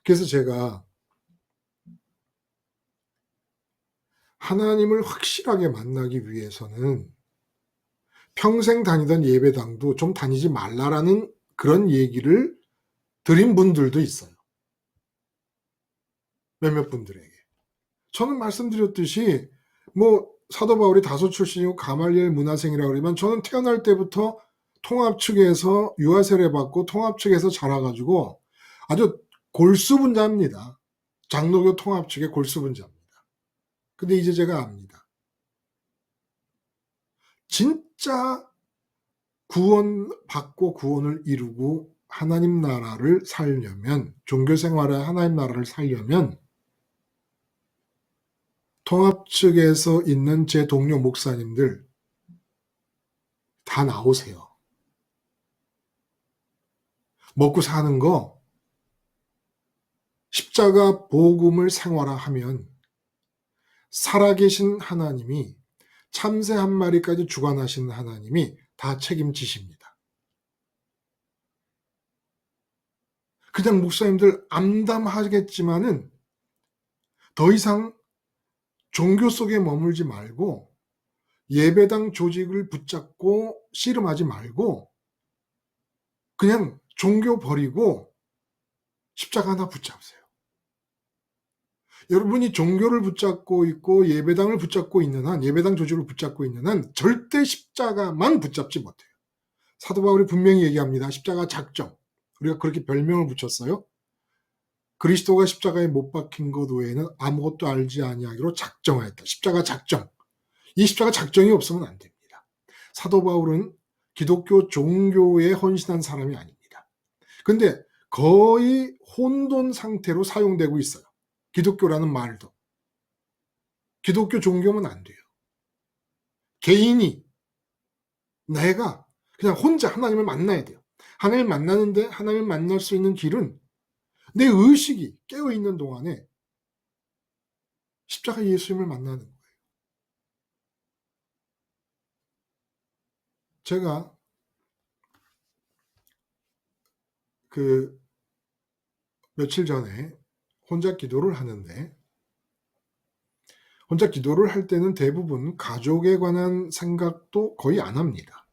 그래서 제가 하나님을 확실하게 만나기 위해서는 평생 다니던 예배당도 좀 다니지 말라라는 그런 얘기를 드린 분들도 있어요. 몇몇 분들에게. 저는 말씀드렸듯이 뭐 사도 바울이 다소 출신이고 가말리엘 문화생이라고 그러면 저는 태어날 때부터 통합 측에서 유아 세례 받고 통합 측에서 자라가지고 아주 골수분자입니다. 장로교 통합 측의 골수분자입니다. 근데 이제 제가 압니다. 진짜 구원받고 구원을 이루고 하나님 나라를 살려면, 종교 생활에 하나님 나라를 살려면 통합 측에서 있는 제 동료 목사님들 다 나오세요. 먹고 사는 거 십자가 복음을 생활화하면 살아계신 하나님이 참새 한 마리까지 주관하시는 하나님이 다 책임지십니다. 그냥 목사님들 암담하겠지만은 더 이상 종교 속에 머물지 말고 예배당 조직을 붙잡고 씨름하지 말고 그냥 종교 버리고 십자가 하나 붙잡으세요. 여러분이 종교를 붙잡고 있고 예배당을 붙잡고 있는 한, 예배당 조직을 붙잡고 있는 한 절대 십자가만 붙잡지 못해요. 사도 바울이 분명히 얘기합니다. 십자가 작정. 우리가 그렇게 별명을 붙였어요. 그리스도가 십자가에 못 박힌 것 외에는 아무것도 알지 아니하기로 작정하였다. 십자가 작정. 이 십자가 작정이 없으면 안 됩니다. 사도 바울은 기독교 종교에 헌신한 사람이 아닙니다. 근데 거의 혼돈 상태로 사용되고 있어요. 기독교라는 말도. 기독교 종교면 안 돼요. 개인이, 내가 그냥 혼자 하나님을 만나야 돼요. 하나님을 만나는데 하나님을 만날 수 있는 길은 내 의식이 깨어있는 동안에 십자가 예수님을 만나는 거예요. 제가 며칠 전에 혼자 기도를 하는데 혼자 기도를 할 때는 대부분 가족에 관한 생각도 거의 안 합니다.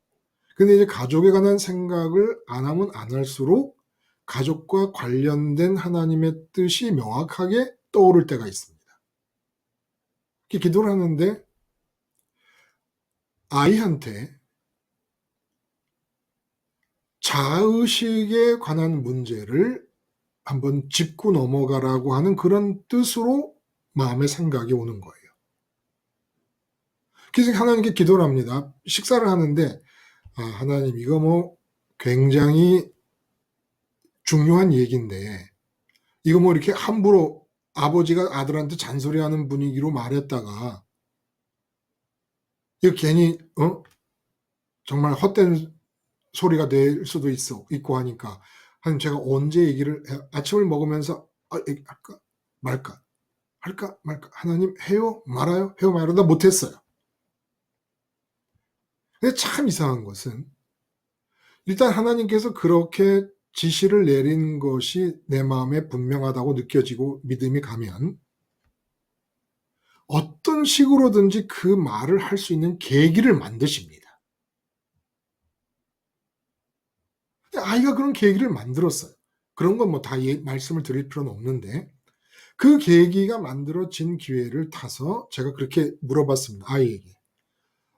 근데 이제 가족에 관한 생각을 안 하면 안 할수록 가족과 관련된 하나님의 뜻이 명확하게 떠오를 때가 있습니다. 이렇게 기도를 하는데 아이한테 자의식에 관한 문제를 한번 짚고 넘어가라고 하는 그런 뜻으로 마음의 생각이 오는 거예요. 그래서 하나님께 기도를 합니다. 식사를 하는데 하나님 이거 뭐 굉장히 중요한 얘기인데 이거 뭐 이렇게 함부로 아버지가 아들한테 잔소리하는 분위기로 말했다가 이거 괜히 정말 헛된 소리가 될 수도 있고 하니까 하나님 제가 언제 얘기를 아침을 먹으면서 할까 말까 할까 말까 하나님 해요 말아요 해요 말아요 나 못했어요. 근데 참 이상한 것은 일단 하나님께서 그렇게 지시를 내린 것이 내 마음에 분명하다고 느껴지고 믿음이 가면 어떤 식으로든지 그 말을 할 수 있는 계기를 만드십니다. 아이가 그런 계기를 만들었어요. 그런 건 뭐 다 말씀을 드릴 필요는 없는데 그 계기가 만들어진 기회를 타서 제가 그렇게 물어봤습니다. 아이에게.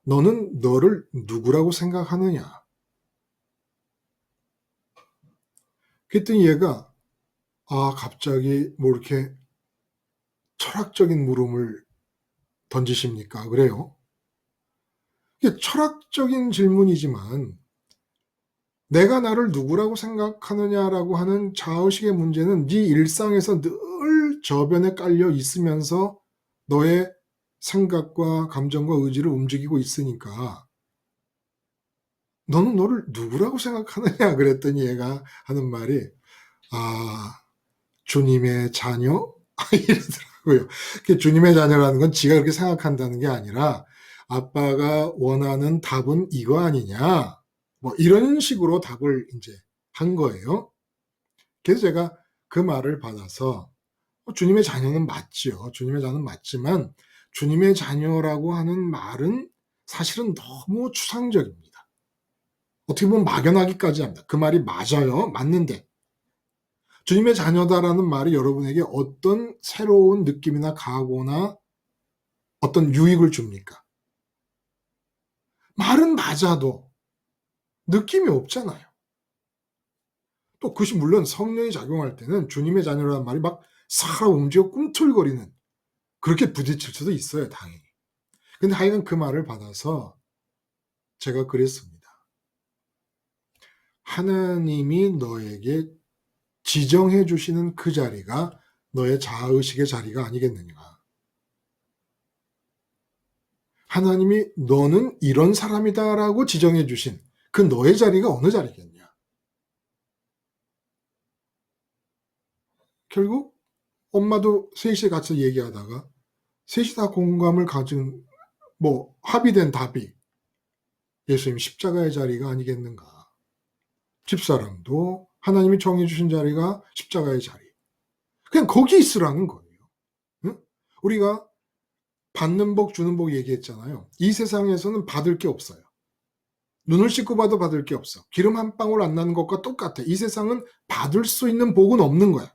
너는 너를 누구라고 생각하느냐? 그랬더니 얘가 갑자기 뭐 이렇게 철학적인 물음을 던지십니까? 그래요. 이게 철학적인 질문이지만 내가 나를 누구라고 생각하느냐라고 하는 자의식의 문제는 네 일상에서 늘 저변에 깔려 있으면서 너의 생각과 감정과 의지를 움직이고 있으니까 너는 너를 누구라고 생각하느냐 그랬더니 얘가 하는 말이 주님의 자녀? 이러더라고요. 주님의 자녀라는 건 지가 그렇게 생각한다는 게 아니라 아빠가 원하는 답은 이거 아니냐 뭐 이런 식으로 답을 이제 한 거예요. 그래서 제가 그 말을 받아서 주님의 자녀는 맞죠. 주님의 자녀는 맞지만 주님의 자녀라고 하는 말은 사실은 너무 추상적입니다. 어떻게 보면 막연하기까지 합니다. 그 말이 맞아요. 맞는데 주님의 자녀다라는 말이 여러분에게 어떤 새로운 느낌이나 각오나 어떤 유익을 줍니까? 말은 맞아도 느낌이 없잖아요. 또 그것이 물론 성령이 작용할 때는 주님의 자녀라는 말이 막 살아 움직여 꿈틀거리는 그렇게 부딪힐 수도 있어요. 당연히. 근데 하여간 그 말을 받아서 제가 그랬습니다. 하나님이 너에게 지정해 주시는 그 자리가 너의 자의식의 자리가 아니겠느냐. 하나님이 너는 이런 사람이다라고 지정해 주신 그 너의 자리가 어느 자리겠냐. 결국 엄마도 셋이 같이 얘기하다가 셋이 다 공감을 가진 합의된 답이 예수님 십자가의 자리가 아니겠는가. 집사람도 하나님이 정해 주신 자리가 십자가의 자리. 그냥 거기 있으라는 거예요. 응? 우리가 받는 복 주는 복 얘기했잖아요. 이 세상에서는 받을 게 없어요. 눈을 씻고 봐도 받을 게 없어. 기름 한 방울 안 나는 것과 똑같아. 이 세상은 받을 수 있는 복은 없는 거야.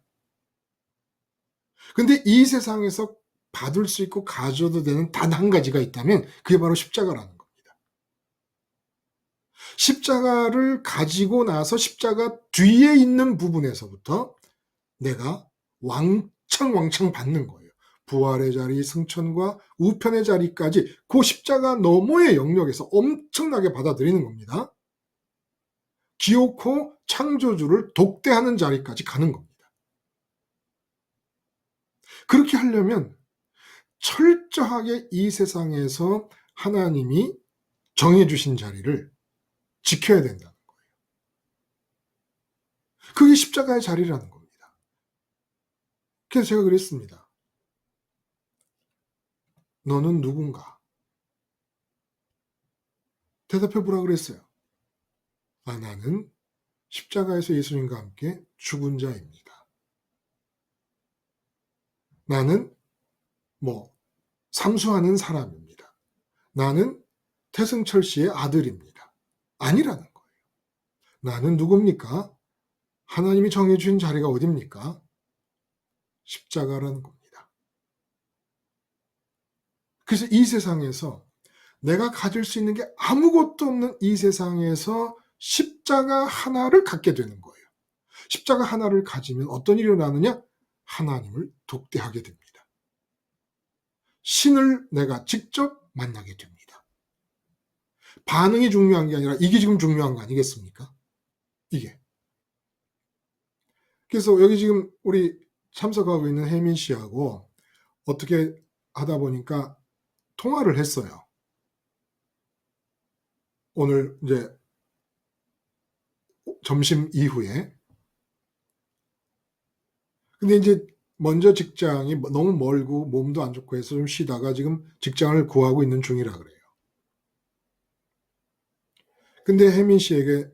근데 이 세상에서 받을 수 있고 가져도 되는 단 한 가지가 있다면 그게 바로 십자가라는 겁니다. 십자가를 가지고 나서 십자가 뒤에 있는 부분에서부터 내가 왕창 받는 거예요. 부활의 자리, 승천과 우편의 자리까지 그 십자가 너머의 영역에서 엄청나게 받아들이는 겁니다. 기어코 창조주를 독대하는 자리까지 가는 겁니다. 그렇게 하려면 철저하게 이 세상에서 하나님이 정해주신 자리를 지켜야 된다는 거예요. 그게 십자가의 자리라는 겁니다. 그래서 제가 그랬습니다. 너는 누군가? 대답해 보라 그랬어요. 나는 십자가에서 예수님과 함께 죽은 자입니다. 나는 삼수하는 사람입니다. 나는 태승철 씨의 아들입니다. 아니라는 거예요. 나는 누굽니까? 하나님이 정해주신 자리가 어딥니까? 십자가라는 겁니다. 그래서 이 세상에서 내가 가질 수 있는 게 아무것도 없는 이 세상에서 십자가 하나를 갖게 되는 거예요. 십자가 하나를 가지면 어떤 일이 일어나느냐? 하나님을 독대하게 됩니다. 신을 내가 직접 만나게 됩니다. 반응이 중요한 게 아니라 이게 지금 중요한 거 아니겠습니까? 이게. 그래서 여기 지금 우리 참석하고 있는 혜민 씨하고 어떻게 하다 보니까 통화를 했어요. 오늘 이제 점심 이후에. 근데 이제 먼저 직장이 너무 멀고 몸도 안 좋고 해서 좀 쉬다가 지금 직장을 구하고 있는 중이라 그래요. 근데 혜민 씨에게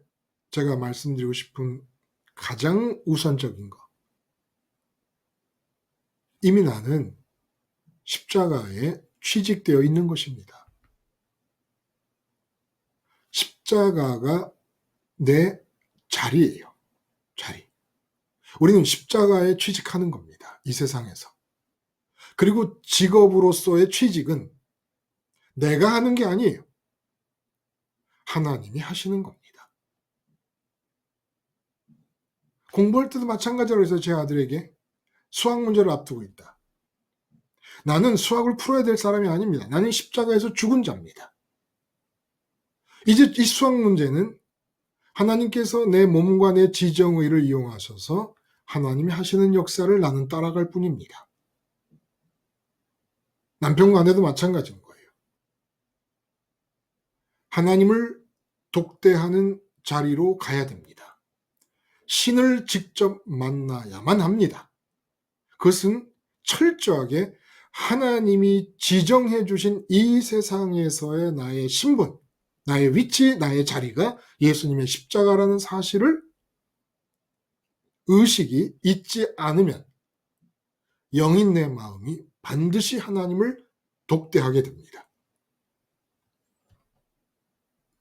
제가 말씀드리고 싶은 가장 우선적인 거. 이미 나는 십자가에 취직되어 있는 것입니다. 십자가가 내 자리예요. 자리. 우리는 십자가에 취직하는 겁니다. 이 세상에서. 그리고 직업으로서의 취직은 내가 하는 게 아니에요. 하나님이 하시는 겁니다. 공부할 때도 마찬가지로 해서 제 아들에게 수학 문제를 앞두고 있다. 나는 수학을 풀어야 될 사람이 아닙니다. 나는 십자가에서 죽은 자입니다. 이제 이 수학 문제는 하나님께서 내 몸과 내 지정의를 이용하셔서 하나님이 하시는 역사를 나는 따라갈 뿐입니다. 남편과 아내도 마찬가지인 거예요. 하나님을 독대하는 자리로 가야 됩니다. 신을 직접 만나야만 합니다. 그것은 철저하게 하나님이 지정해 주신 이 세상에서의 나의 신분, 나의 위치, 나의 자리가 예수님의 십자가라는 사실을 의식이 있지 않으면 영인 내 마음이 반드시 하나님을 독대하게 됩니다.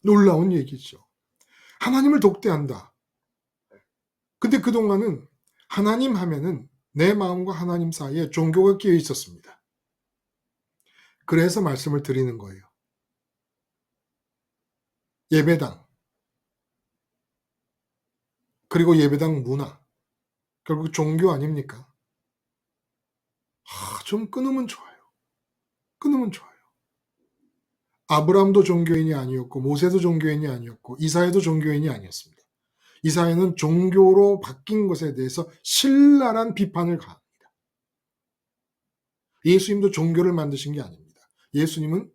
놀라운 얘기죠. 하나님을 독대한다. 근데 그동안은 하나님 하면은 내 마음과 하나님 사이에 종교가 끼어 있었습니다. 그래서 말씀을 드리는 거예요. 예배당, 그리고 예배당 문화, 결국 종교 아닙니까? 좀 끊으면 좋아요. 끊으면 좋아요. 아브라함도 종교인이 아니었고 모세도 종교인이 아니었고 이사야도 종교인이 아니었습니다. 이사야는 종교로 바뀐 것에 대해서 신랄한 비판을 가합니다. 예수님도 종교를 만드신 게 아닙니다. 예수님은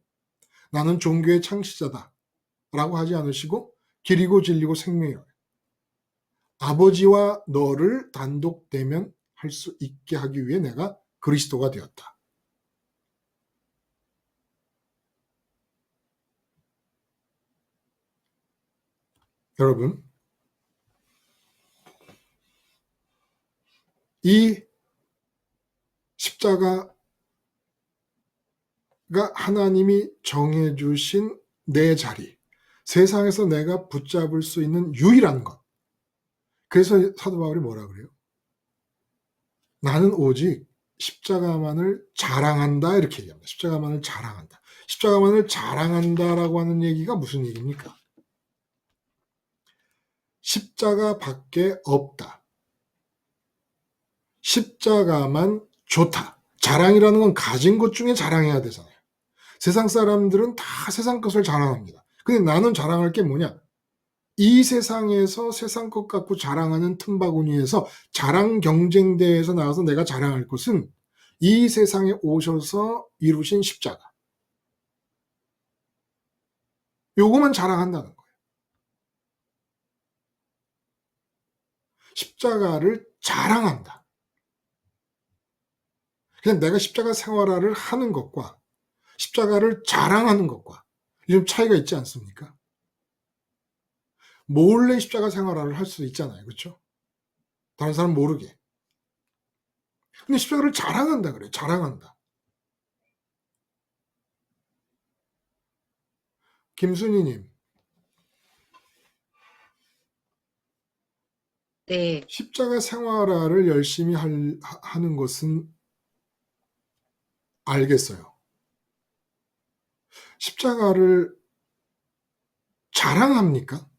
나는 종교의 창시자다 라고 하지 않으시고 길이고 진리고 생명이라. 아버지와 너를 단독 대면할 수 있게 하기 위해 내가 그리스도가 되었다. 여러분, 이 십자가가 하나님이 정해주신 내 자리, 세상에서 내가 붙잡을 수 있는 유일한 것. 그래서 사도 바울이 뭐라 그래요? 나는 오직 십자가만을 자랑한다 이렇게 얘기합니다. 십자가만을 자랑한다. 십자가만을 자랑한다라고 하는 얘기가 무슨 얘기입니까? 십자가밖에 없다. 십자가만 좋다. 자랑이라는 건 가진 것 중에 자랑해야 되잖아요. 세상 사람들은 다 세상 것을 자랑합니다. 근데 나는 자랑할 게 뭐냐? 이 세상에서 세상 것 갖고 자랑하는 틈바구니에서 자랑 경쟁대회에서 나와서 내가 자랑할 것은 이 세상에 오셔서 이루신 십자가. 요거만 자랑한다는 거예요. 십자가를 자랑한다. 그냥 내가 십자가 생활화를 하는 것과 십자가를 자랑하는 것과 좀 차이가 있지 않습니까? 몰래 십자가 생활화를 할 수도 있잖아요. 그렇죠? 다른 사람 모르게. 근데 십자가를 자랑한다 그래요. 자랑한다. 김순희님, 네, 십자가 생활화를 열심히 하는 것은 알겠어요. 십자가를 자랑합니까?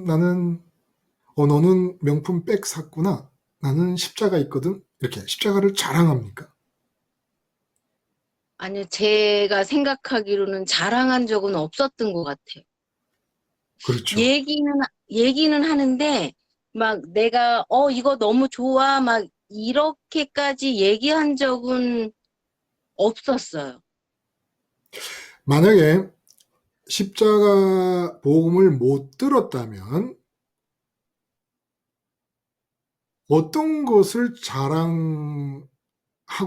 나는, 너는 명품 백 샀구나. 나는 십자가 있거든. 이렇게 십자가를 자랑합니까? 아니요, 제가 생각하기로는 자랑한 적은 없었던 것 같아요. 그렇죠. 얘기는 하는데, 막 내가, 이거 너무 좋아, 막 이렇게까지 얘기한 적은 없었어요. 만약에 십자가 복음을 못 들었다면 어떤 것을 자랑하고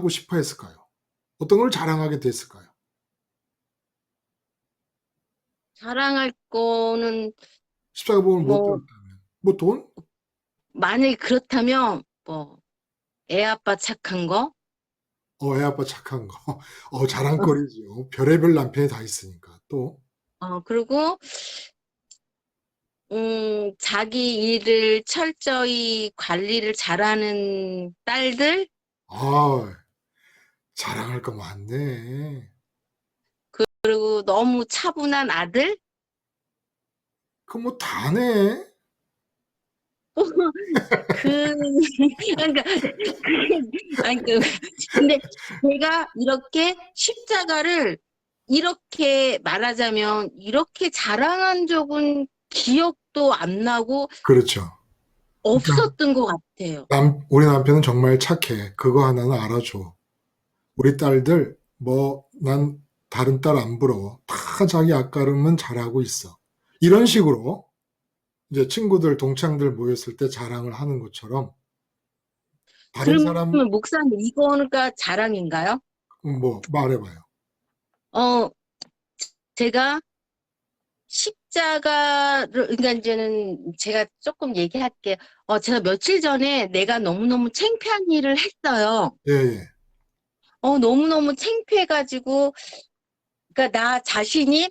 싶어 했을까요? 어떤 걸 자랑하게 됐을까요? 자랑할 거는, 십자가 복음을 못 뭐, 들었다면. 뭐 돈? 만약에 그렇다면, 뭐, 애 아빠 착한 거? 애 아빠 착한 거. 자랑거리죠. 별의별 남편이 다 있으니까. 또, 그리고, 자기 일을 철저히 관리를 잘하는 딸들? 아, 자랑할 거 많네. 그리고 너무 차분한 아들? 그 뭐 다네. 그, 그러니까, 아니, 근데 제가 이렇게 십자가를 이렇게 말하자면, 이렇게 자랑한 적은 기억도 안 나고 그렇죠. 그러니까 없었던 것 같아요. 우리 남편은 정말 착해. 그거 하나는 알아줘. 우리 딸들, 난 다른 딸 안 부러워. 다 자기 앞가림은 잘하고 있어. 이런 식으로 이제 친구들, 동창들 모였을 때 자랑을 하는 것처럼 다른 그러면 사람, 목사님, 이거가 자랑인가요? 말해봐요. 어, 제가 십자가를, 그러니까 이제는 제가 조금 얘기할게요. 제가 며칠 전에 내가 너무너무 창피한 일을 했어요. 예, 예. 너무너무 창피해가지고, 그러니까 나 자신이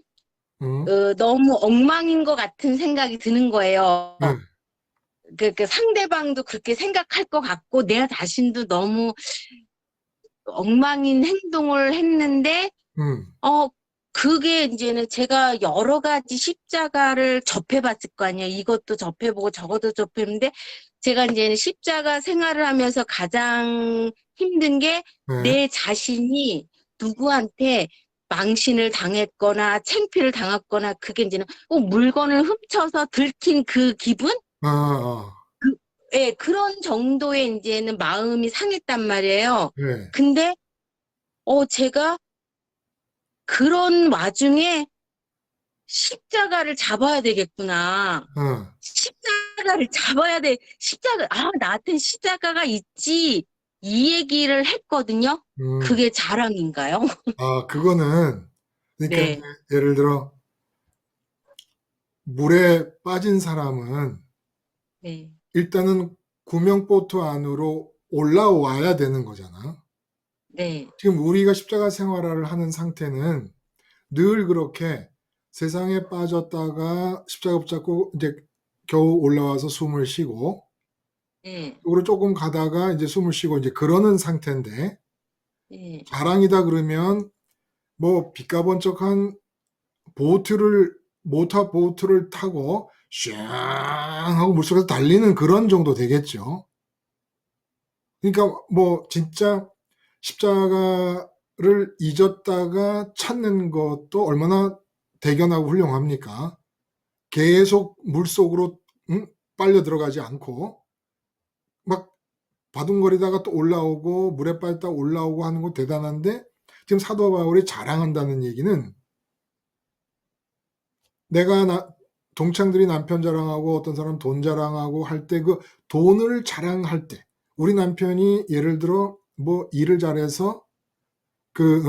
응? 너무 엉망인 것 같은 생각이 드는 거예요. 네. 그 상대방도 그렇게 생각할 것 같고, 내 자신도 너무 엉망인 행동을 했는데, 응. 그게 이제는 제가 여러 가지 십자가를 접해봤을 거 아니에요. 이것도 접해보고 저것도 접했는데, 제가 이제는 십자가 생활을 하면서 가장 힘든 게 네. 내 자신이 누구한테 망신을 당했거나 창피를 당했거나, 그게 이제는 꼭 물건을 훔쳐서 들킨 그 기분? 아, 아, 예, 그런 정도의 이제는 마음이 상했단 말이에요. 네. 근데, 제가 그런 와중에 십자가를 잡아야 되겠구나. 어, 십자가를 잡아야 돼. 나한테 십자가가 있지. 이 얘기를 했거든요. 음. 그게 자랑인가요? 그거는, 그러니까 이제 네, 예를 들어, 물에 빠진 사람은 네, 일단은 구명보트 안으로 올라와야 되는 거잖아. 네, 지금 우리가 십자가 생활을 하는 상태는 늘 그렇게 세상에 빠졌다가 십자가 붙잡고 이제 겨우 올라와서 숨을 쉬고, 네, 그리고 조금 가다가 이제 숨을 쉬고 이제 그러는 상태인데, 네, 자랑이다 그러면 빛가번쩍한 모터 보트를 타고 샹 하고 물속에서 달리는 그런 정도 되겠죠. 그러니까 진짜 십자가를 잊었다가 찾는 것도 얼마나 대견하고 훌륭합니까? 계속 물속으로 빨려 들어가지 않고 막 바둥거리다가 또 올라오고 물에 빠졌다 올라오고 하는 거 대단한데, 지금 사도 바울이 자랑한다는 얘기는 동창들이 남편 자랑하고 어떤 사람 돈 자랑하고 할 때, 그 돈을 자랑할 때 우리 남편이 예를 들어 일을 잘해서 그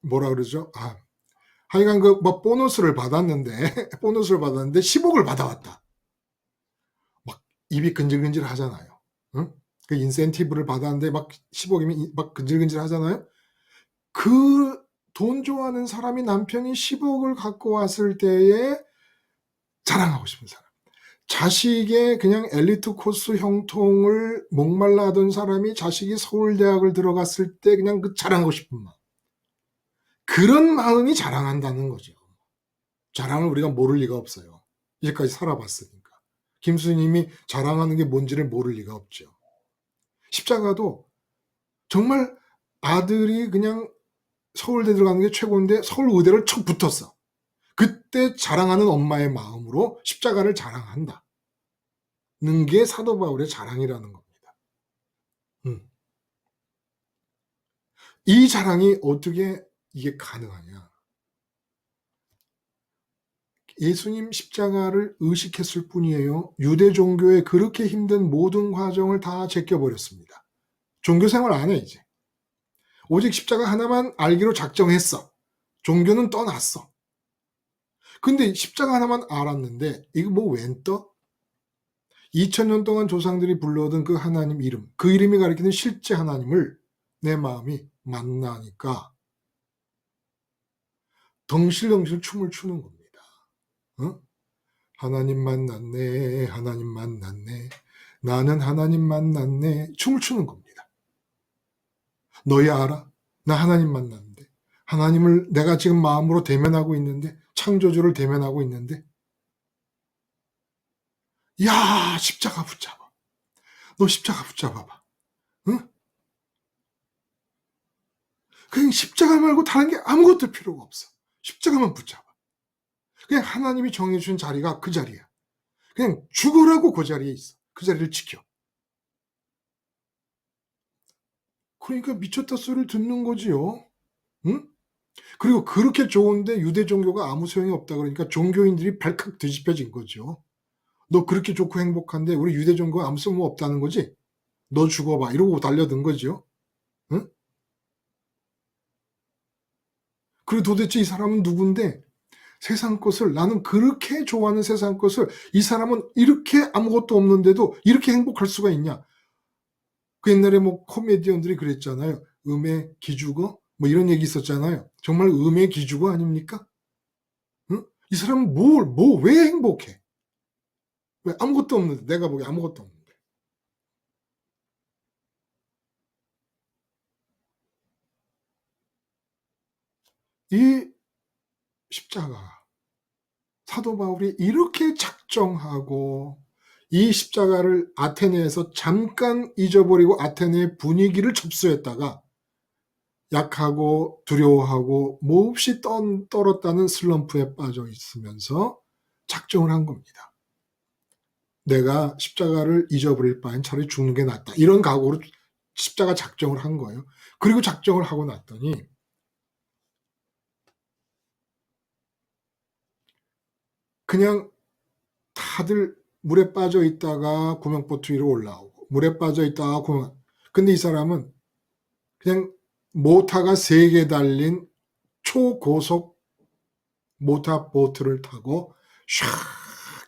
뭐라 그러죠? 하여간 보너스를 받았는데 보너스를 받았는데 10억을 받아왔다. 막 입이 근질근질 하잖아요. 응? 그 인센티브를 받았는데 막 10억이면 막 근질근질 하잖아요. 그 돈 좋아하는 사람이 남편이 10억을 갖고 왔을 때에 자랑하고 싶은 사람. 자식의 그냥 엘리트 코스 형통을 목말라 하던 사람이 자식이 서울대학을 들어갔을 때 그냥 그 자랑하고 싶은 마음. 그런 마음이 자랑한다는 거죠. 자랑을 우리가 모를 리가 없어요. 이제까지 살아봤으니까. 김수님이 자랑하는 게 뭔지를 모를 리가 없죠. 십자가도 정말 아들이 그냥 서울대 들어가는 게 최고인데 서울의대를 척 붙었어. 그때 자랑하는 엄마의 마음으로 십자가를 자랑한다는 게 사도 바울의 자랑이라는 겁니다. 이 자랑이 어떻게 이게 가능하냐? 예수님 십자가를 의식했을 뿐이에요. 유대 종교의 그렇게 힘든 모든 과정을 다 제껴버렸습니다. 종교 생활 안 해, 이제. 오직 십자가 하나만 알기로 작정했어. 종교는 떠났어. 근데 십자가 하나만 알았는데 이거 뭐 웬 떠? 2000년 동안 조상들이 불러오던 그 하나님 이름, 그 이름이 가리키는 실제 하나님을 내 마음이 만나니까 덩실덩실 춤을 추는 겁니다. 어? 하나님 만났네, 하나님 만났네, 나는 하나님 만났네, 춤을 추는 겁니다. 너희 알아? 나 하나님 만났는데, 하나님을 내가 지금 마음으로 대면하고 있는데, 창조주를 대면하고 있는데, 야, 십자가 붙잡아. 너 십자가 붙잡아봐. 응? 그냥 십자가 말고 다른 게 아무것도 필요가 없어. 십자가만 붙잡아. 그냥 하나님이 정해준 자리가 그 자리야. 그냥 죽으라고 그 자리에 있어. 그 자리를 지켜. 그러니까 미쳤다 소리를 듣는 거지요. 응? 그리고 그렇게 좋은데 유대 종교가 아무 소용이 없다 그러니까 종교인들이 발칵 뒤집혀진 거죠. 너 그렇게 좋고 행복한데 우리 유대 종교가 아무 소용 없다는 거지? 너 죽어봐. 이러고 달려든 거죠. 응? 그리고 도대체 이 사람은 누군데 세상 것을 나는 그렇게 좋아하는 세상 것을 이 사람은 이렇게 아무것도 없는데도 이렇게 행복할 수가 있냐? 그 옛날에 뭐 코미디언들이 그랬잖아요. 음의 기죽어? 뭐 이런 얘기 있었잖아요. 정말 음의 기죽어 아닙니까? 응? 이 사람은 왜 행복해? 왜 아무것도 없는데, 내가 보기에 아무것도 없는데. 이 십자가, 사도 바울이 이렇게 작정하고 이 십자가를 아테네에서 잠깐 잊어버리고 아테네의 분위기를 접수했다가 약하고 두려워하고 몹시 떨었다는 슬럼프에 빠져 있으면서 작정을 한 겁니다. 내가 십자가를 잊어버릴 바엔 차라리 죽는 게 낫다. 이런 각오로 십자가 작정을 한 거예요. 그리고 작정을 하고 났더니 그냥 다들 물에 빠져 있다가 구명보트 위로 올라오고 물에 빠져 있다가 근데 이 사람은 그냥 모터가 3개 달린 초고속 모터 보트를 타고 샥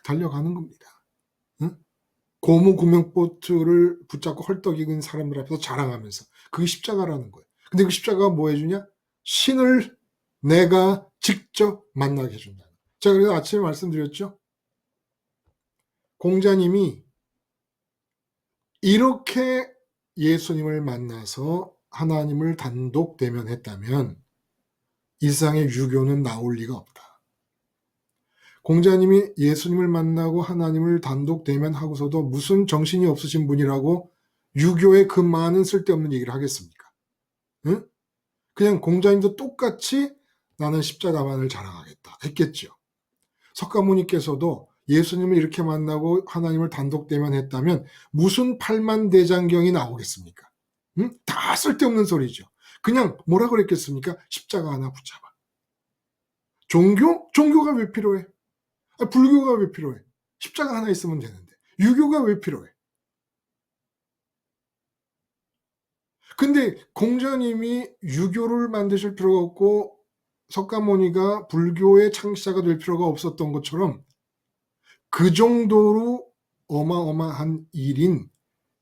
달려가는 겁니다. 응? 고무 구명보트를 붙잡고 헐떡이는 사람들 앞에서 자랑하면서 그게 십자가라는 거예요. 근데 그 십자가가 뭐 해주냐? 신을 내가 직접 만나게 해준다. 자, 그래서 아침에 말씀드렸죠? 공자님이 이렇게 예수님을 만나서 하나님을 단독 대면했다면 이 세상에 유교는 나올 리가 없다. 공자님이 예수님을 만나고 하나님을 단독 대면하고서도 무슨 정신이 없으신 분이라고 유교의 그 많은 쓸데없는 얘기를 하겠습니까? 응? 그냥 공자님도 똑같이 나는 십자가만을 자랑하겠다 했겠죠. 석가모니께서도 예수님을 이렇게 만나고 하나님을 단독 대면했다면 무슨 팔만대장경이 나오겠습니까? 응? 다 쓸데없는 소리죠. 그냥 뭐라 그랬겠습니까? 십자가 하나 붙잡아. 종교? 종교가 왜 필요해? 불교가 왜 필요해? 십자가 하나 있으면 되는데. 유교가 왜 필요해? 근데 공자님이 유교를 만드실 필요가 없고 석가모니가 불교의 창시자가 될 필요가 없었던 것처럼 그 정도로 어마어마한 일인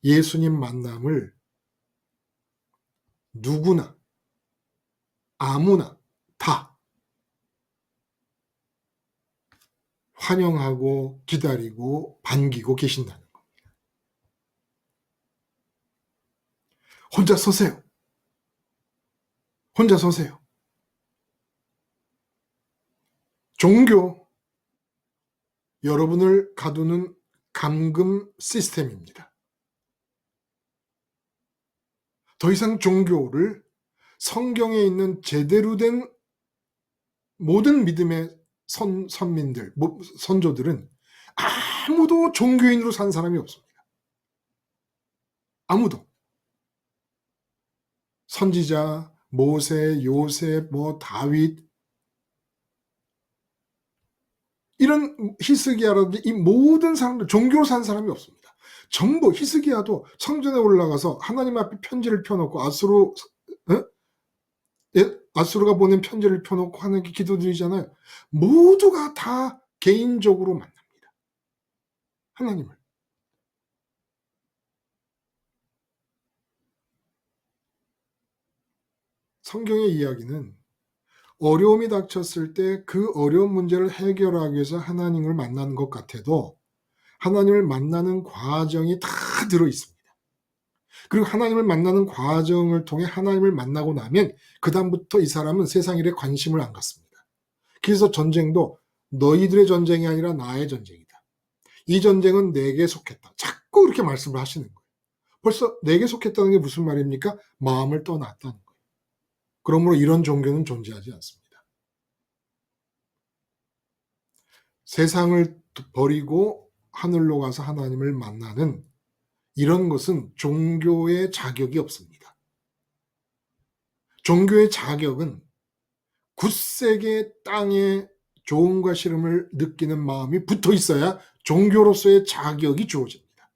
예수님 만남을 누구나 아무나 다 환영하고 기다리고 반기고 계신다는 겁니다. 혼자 서세요. 혼자 서세요. 종교, 여러분을 가두는 감금 시스템입니다. 더 이상 종교를 성경에 있는 제대로 된 모든 믿음의 선민들, 선조들은 아무도 종교인으로 산 사람이 없습니다. 아무도. 선지자, 모세, 요셉, 다윗, 이런 히스기야라든지 이 모든 사람들, 종교로 산 사람이 없습니다. 전부 히스기야도 성전에 올라가서 하나님 앞에 편지를 펴놓고 아수르가 보낸 편지를 펴놓고 하나님께 기도드리잖아요. 모두가 다 개인적으로 만납니다. 하나님을. 성경의 이야기는 어려움이 닥쳤을 때 그 어려운 문제를 해결하기 위해서 하나님을 만나는 것 같아도 하나님을 만나는 과정이 다 들어 있습니다. 그리고 하나님을 만나는 과정을 통해 하나님을 만나고 나면 그 다음부터 이 사람은 세상 일에 관심을 안 갖습니다. 그래서 전쟁도 너희들의 전쟁이 아니라 나의 전쟁이다. 이 전쟁은 내게 속했다. 자꾸 그렇게 말씀을 하시는 거예요. 벌써 내게 속했다는 게 무슨 말입니까? 마음을 떠났다는 거예요. 그러므로 이런 종교는 존재하지 않습니다. 세상을 버리고 하늘로 가서 하나님을 만나는 이런 것은 종교의 자격이 없습니다. 종교의 자격은 굳세게 땅에 좋음과 싫음을 느끼는 마음이 붙어 있어야 종교로서의 자격이 주어집니다.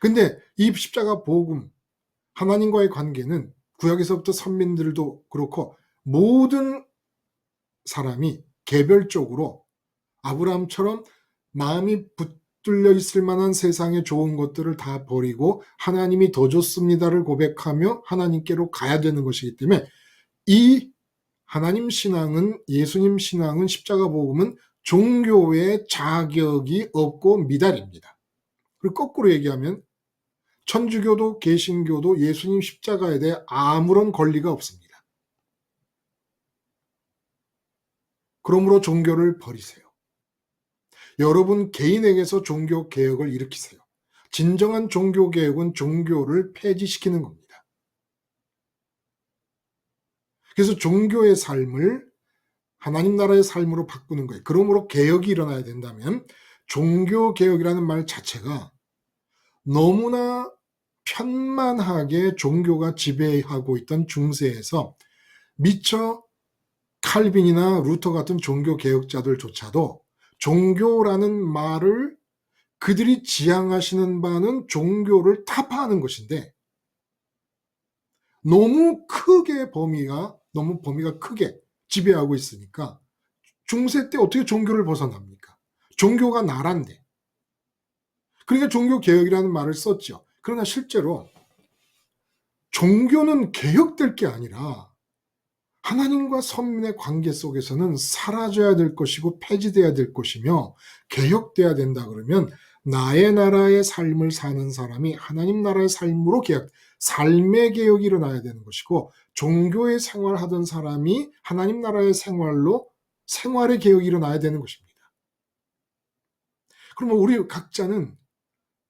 근데 이 십자가 복음, 하나님과의 관계는 구약에서부터 선민들도 그렇고 모든 사람이 개별적으로 아브라함처럼 마음이 붙들려 있을 만한 세상의 좋은 것들을 다 버리고 하나님이 더 좋습니다를 고백하며 하나님께로 가야 되는 것이기 때문에 이 하나님 신앙은, 예수님 신앙은, 십자가 복음은 종교의 자격이 없고 미달입니다. 그리고 거꾸로 얘기하면 천주교도 개신교도 예수님 십자가에 대해 아무런 권리가 없습니다. 그러므로 종교를 버리세요. 여러분 개인에게서 종교 개혁을 일으키세요. 진정한 종교 개혁은 종교를 폐지시키는 겁니다. 그래서 종교의 삶을 하나님 나라의 삶으로 바꾸는 거예요. 그러므로 개혁이 일어나야 된다면 종교 개혁이라는 말 자체가 너무나 편만하게 종교가 지배하고 있던 중세에서 미처 칼빈이나 루터 같은 종교 개혁자들조차도 종교라는 말을 그들이 지향하시는 바는 종교를 타파하는 것인데 너무 범위가 크게 지배하고 있으니까 중세 때 어떻게 종교를 벗어납니까? 종교가 나라인데. 그러니까 종교 개혁이라는 말을 썼죠. 그러나 실제로 종교는 개혁될 게 아니라 하나님과 선민의 관계 속에서는 사라져야 될 것이고 폐지돼야 될 것이며 개혁돼야 된다 그러면 나의 나라의 삶을 사는 사람이 하나님 나라의 삶으로 삶의 개혁이 일어나야 되는 것이고 종교의 생활하던 사람이 하나님 나라의 생활로 생활의 개혁이 일어나야 되는 것입니다. 그러면 우리 각자는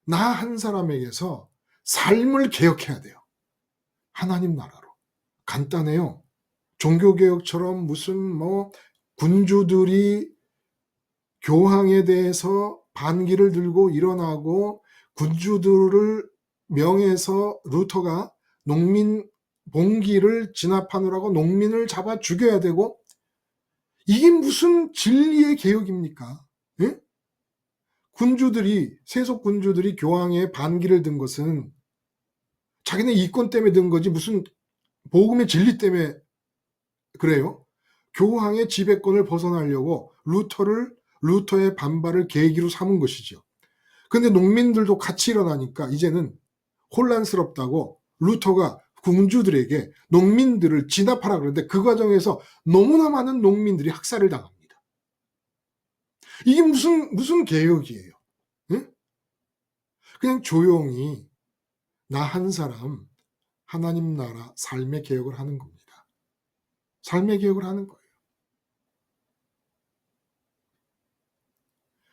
나 한 사람에게서 삶을 개혁해야 돼요. 하나님 나라로. 간단해요. 종교개혁처럼 무슨 군주들이 교황에 대해서 반기를 들고 일어나고 군주들을 명해서 루터가 농민 봉기를 진압하느라고 농민을 잡아 죽여야 되고 이게 무슨 진리의 개혁입니까? 예? 세속 군주들이 교황에 반기를 든 것은 자기네 이권 때문에 든 거지 무슨 복음의 진리 때문에 그래요? 교황의 지배권을 벗어나려고 루터의 반발을 계기로 삼은 것이죠. 근데 농민들도 같이 일어나니까 이제는 혼란스럽다고 루터가 군주들에게 농민들을 진압하라 그러는데 그 과정에서 너무나 많은 농민들이 학살을 당합니다. 이게 무슨 개혁이에요? 응? 그냥 조용히 나 한 사람 하나님 나라 삶의 개혁을 하는 겁니다. 삶의 개혁을 하는 거예요.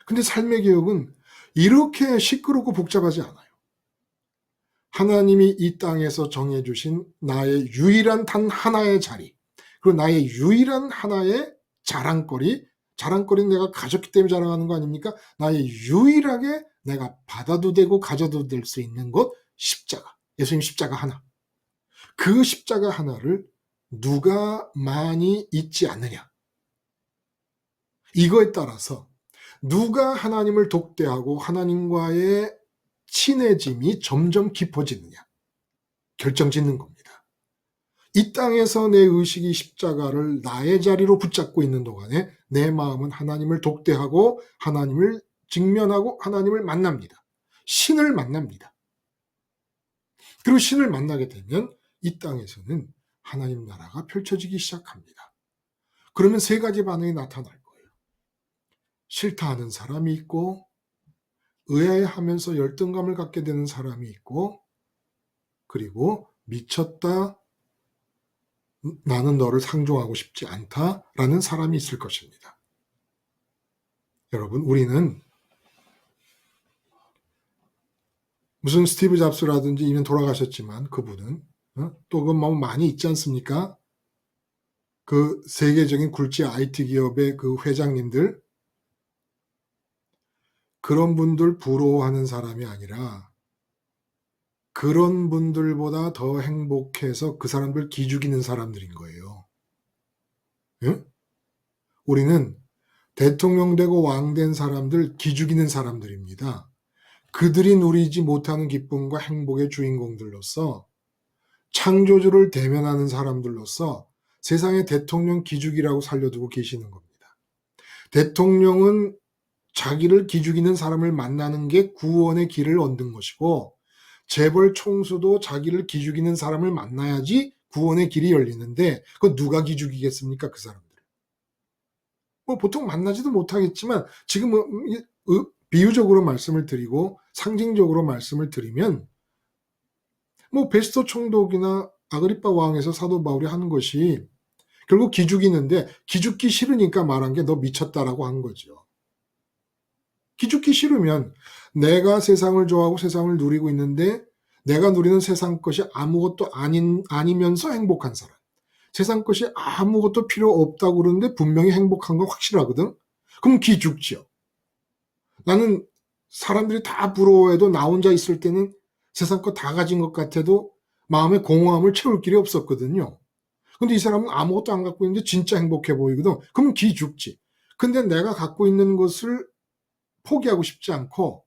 근데 삶의 개혁은 이렇게 시끄럽고 복잡하지 않아요. 하나님이 이 땅에서 정해주신 나의 유일한 단 하나의 자리, 그리고 나의 유일한 하나의 자랑거리는 내가 가졌기 때문에 자랑하는 거 아닙니까? 나의 유일하게 내가 받아도 되고 가져도 될 수 있는 것, 십자가. 예수님 십자가 하나. 그 십자가 하나를 누가 많이 잊지 않느냐. 이거에 따라서 누가 하나님을 독대하고 하나님과의 친해짐이 점점 깊어지느냐 결정짓는 겁니다. 이 땅에서 내 의식이 십자가를 나의 자리로 붙잡고 있는 동안에 내 마음은 하나님을 독대하고 하나님을 직면하고 하나님을 만납니다. 신을 만납니다. 그리고 신을 만나게 되면 이 땅에서는 하나님 나라가 펼쳐지기 시작합니다. 그러면 세 가지 반응이 나타날 거예요. 싫다 하는 사람이 있고, 의아해하면서 열등감을 갖게 되는 사람이 있고, 그리고 미쳤다, 나는 너를 상종하고 싶지 않다라는 사람이 있을 것입니다. 여러분, 우리는 무슨 스티브 잡스라든지 이미 돌아가셨지만 그분은 또 그 뭐 많이 있지 않습니까? 그 세계적인 굴지 IT 기업의 그 회장님들, 그런 분들 부러워하는 사람이 아니라 그런 분들보다 더 행복해서 그 사람들 기죽이는 사람들인 거예요. 응? 우리는 대통령 되고 왕 된 사람들 기죽이는 사람들입니다. 그들이 누리지 못하는 기쁨과 행복의 주인공들로서, 창조주를 대면하는 사람들로서 세상의 대통령 기죽이라고 살려두고 계시는 겁니다. 대통령은 자기를 기죽이는 사람을 만나는 게 구원의 길을 얻는 것이고, 재벌 총수도 자기를 기죽이는 사람을 만나야지 구원의 길이 열리는데, 그건 누가 기죽이겠습니까? 그 사람들. 뭐 보통 만나지도 못하겠지만, 지금 비유적으로 말씀을 드리고 상징적으로 말씀을 드리면, 뭐 베스토 총독이나 아그리빠 왕에서 사도 바울이 하는 것이 결국 기죽이는데, 기죽기 싫으니까 말한 게 너 미쳤다라고 한 거죠. 기죽기 싫으면 내가 세상을 좋아하고 세상을 누리고 있는데 내가 누리는 세상 것이 아무것도 아니면서 행복한 사람, 세상 것이 아무것도 필요 없다고 그러는데 분명히 행복한 건 확실하거든. 그럼 기죽죠. 나는 사람들이 다 부러워해도 나 혼자 있을 때는 세상 거 다 가진 것 같아도 마음의 공허함을 채울 길이 없었거든요. 근데 이 사람은 아무것도 안 갖고 있는데 진짜 행복해 보이거든. 그럼 기죽지. 근데 내가 갖고 있는 것을 포기하고 싶지 않고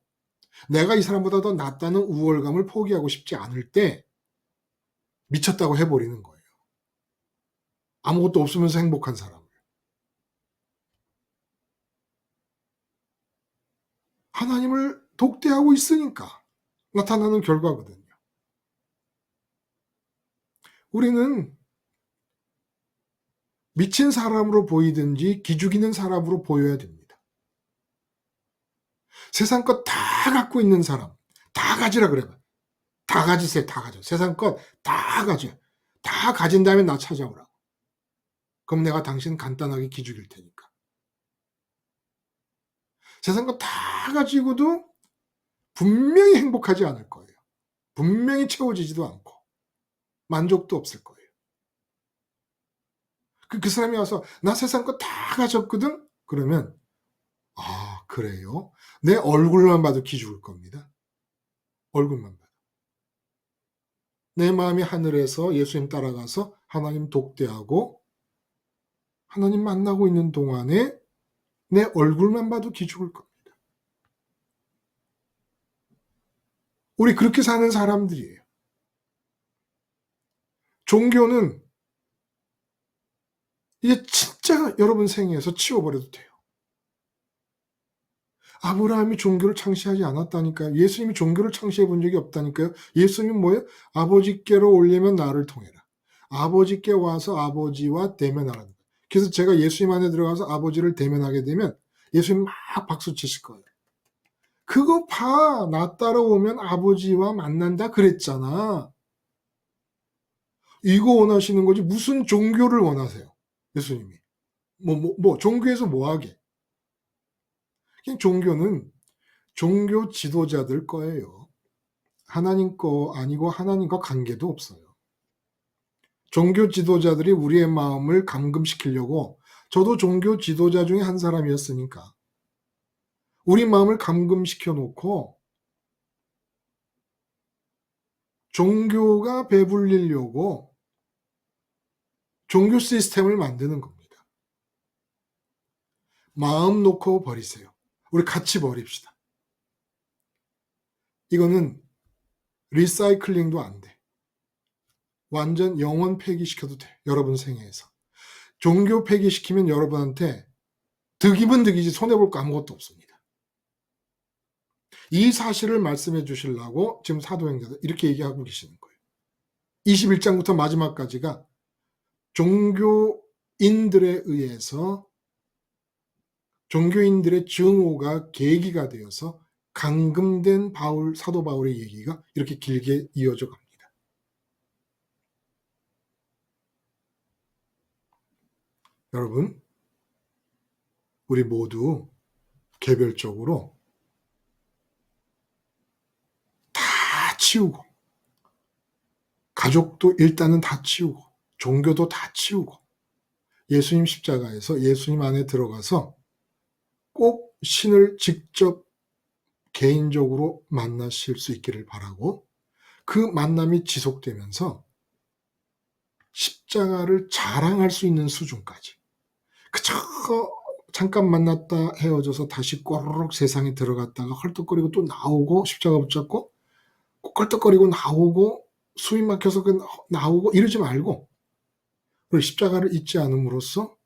내가 이 사람보다 더 낫다는 우월감을 포기하고 싶지 않을 때 미쳤다고 해버리는 거예요. 아무것도 없으면서 행복한 사람을. 하나님을 독대하고 있으니까 나타나는 결과거든요. 우리는 미친 사람으로 보이든지 기죽이는 사람으로 보여야 됩니다. 세상 것 다 갖고 있는 사람, 다 가지라 그래. 다 가지세요, 다 가져. 세상 것 다 가져. 다 가진 다음에 나 찾아오라고. 그럼 내가 당신 간단하게 기죽일 테니까. 세상 것 다 가지고도 분명히 행복하지 않을 거예요. 분명히 채워지지도 않고 만족도 없을 거예요. 그 사람이 와서 나 세상 거 다 가졌거든? 그러면 아, 그래요? 내 얼굴만 봐도 기죽을 겁니다. 얼굴만 봐도. 내 마음이 하늘에서 예수님 따라가서 하나님 독대하고 하나님 만나고 있는 동안에 내 얼굴만 봐도 기죽을 겁니다. 우리 그렇게 사는 사람들이에요. 종교는 이제 진짜 여러분 생애에서 치워버려도 돼요. 아브라함이 종교를 창시하지 않았다니까요. 예수님이 종교를 창시해 본 적이 없다니까요. 예수님이 뭐예요? 아버지께로 올리면 나를 통해라. 아버지께 와서 아버지와 대면하라는 거예요. 그래서 제가 예수님 안에 들어가서 아버지를 대면하게 되면 예수님 막 박수 치실 거예요. 그거 봐. 나 따라오면 아버지와 만난다 그랬잖아. 이거 원하시는 거지 무슨 종교를 원하세요? 예수님이. 종교에서 뭐 하게? 그냥 종교는 종교 지도자들 거예요. 하나님 거 아니고 하나님과 관계도 없어요. 종교 지도자들이 우리의 마음을 감금시키려고, 저도 종교 지도자 중에 한 사람이었으니까 우리 마음을 감금시켜 놓고 종교가 배불리려고 종교 시스템을 만드는 겁니다. 마음 놓고 버리세요. 우리 같이 버립시다. 이거는 리사이클링도 안 돼. 완전 영원 폐기시켜도 돼. 여러분 생애에서. 종교 폐기시키면 여러분한테 득이면 득이지 손해볼 거 아무것도 없습니다. 이 사실을 말씀해 주시려고 지금 사도행전에서 이렇게 얘기하고 계시는 거예요. 21장부터 마지막까지가 종교인들에 의해서, 종교인들의 증오가 계기가 되어서 감금된 사도 바울의 얘기가 이렇게 길게 이어져 갑니다. 여러분, 우리 모두 개별적으로 다 치우고, 가족도 일단은 다 치우고, 종교도 다 치우고, 예수님 십자가에서 예수님 안에 들어가서 꼭 신을 직접 개인적으로 만나실 수 있기를 바라고, 그 만남이 지속되면서 십자가를 자랑할 수 있는 수준까지, 그저 잠깐 만났다 헤어져서 다시 꼬르륵 세상에 들어갔다가 헐떡거리고 또 나오고, 십자가 붙잡고 껄떡거리고 나오고, 숨이 막혀서 나오고 이러지 말고, 우리 십자가를 잊지 않음으로써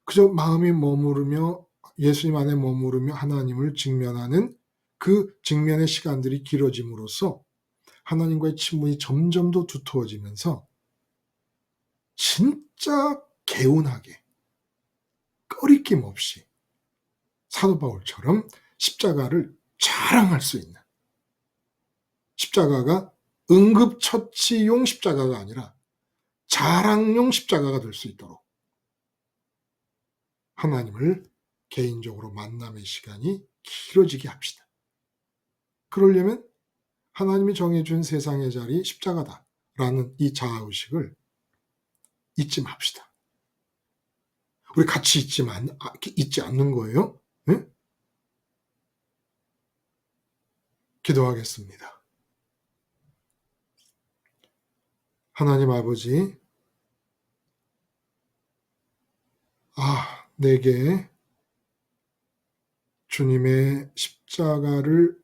그저 마음이 머무르며 예수님 안에 머무르며 하나님을 직면하는 그 직면의 시간들이 길어짐으로써 하나님과의 친분이 점점 더 두터워지면서 진짜 개운하게 꺼리낌 없이 사도 바울처럼 십자가를 자랑할 수 있는, 십자가가 응급처치용 십자가가 아니라 자랑용 십자가가 될 수 있도록 하나님을 개인적으로 만남의 시간이 길어지게 합시다. 그러려면 하나님이 정해준 세상의 자리 십자가다라는 이 자아의식을 잊지 맙시다. 우리 같이 잊지 않는 거예요. 네? 기도하겠습니다. 하나님 아버지, 내게 주님의 십자가를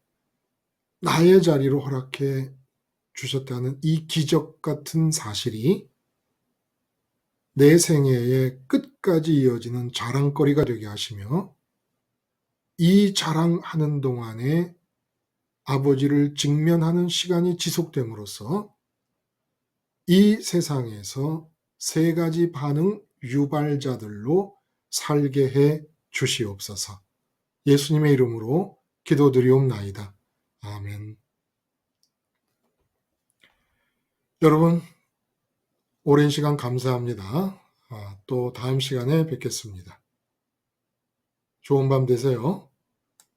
나의 자리로 허락해 주셨다는 이 기적 같은 사실이 내 생애의 끝까지 이어지는 자랑거리가 되게 하시며, 이 자랑하는 동안에 아버지를 직면하는 시간이 지속됨으로써 이 세상에서 세 가지 반응 유발자들로 살게 해 주시옵소서. 예수님의 이름으로 기도드리옵나이다. 아멘. 여러분, 오랜 시간 감사합니다. 또 다음 시간에 뵙겠습니다. 좋은 밤 되세요.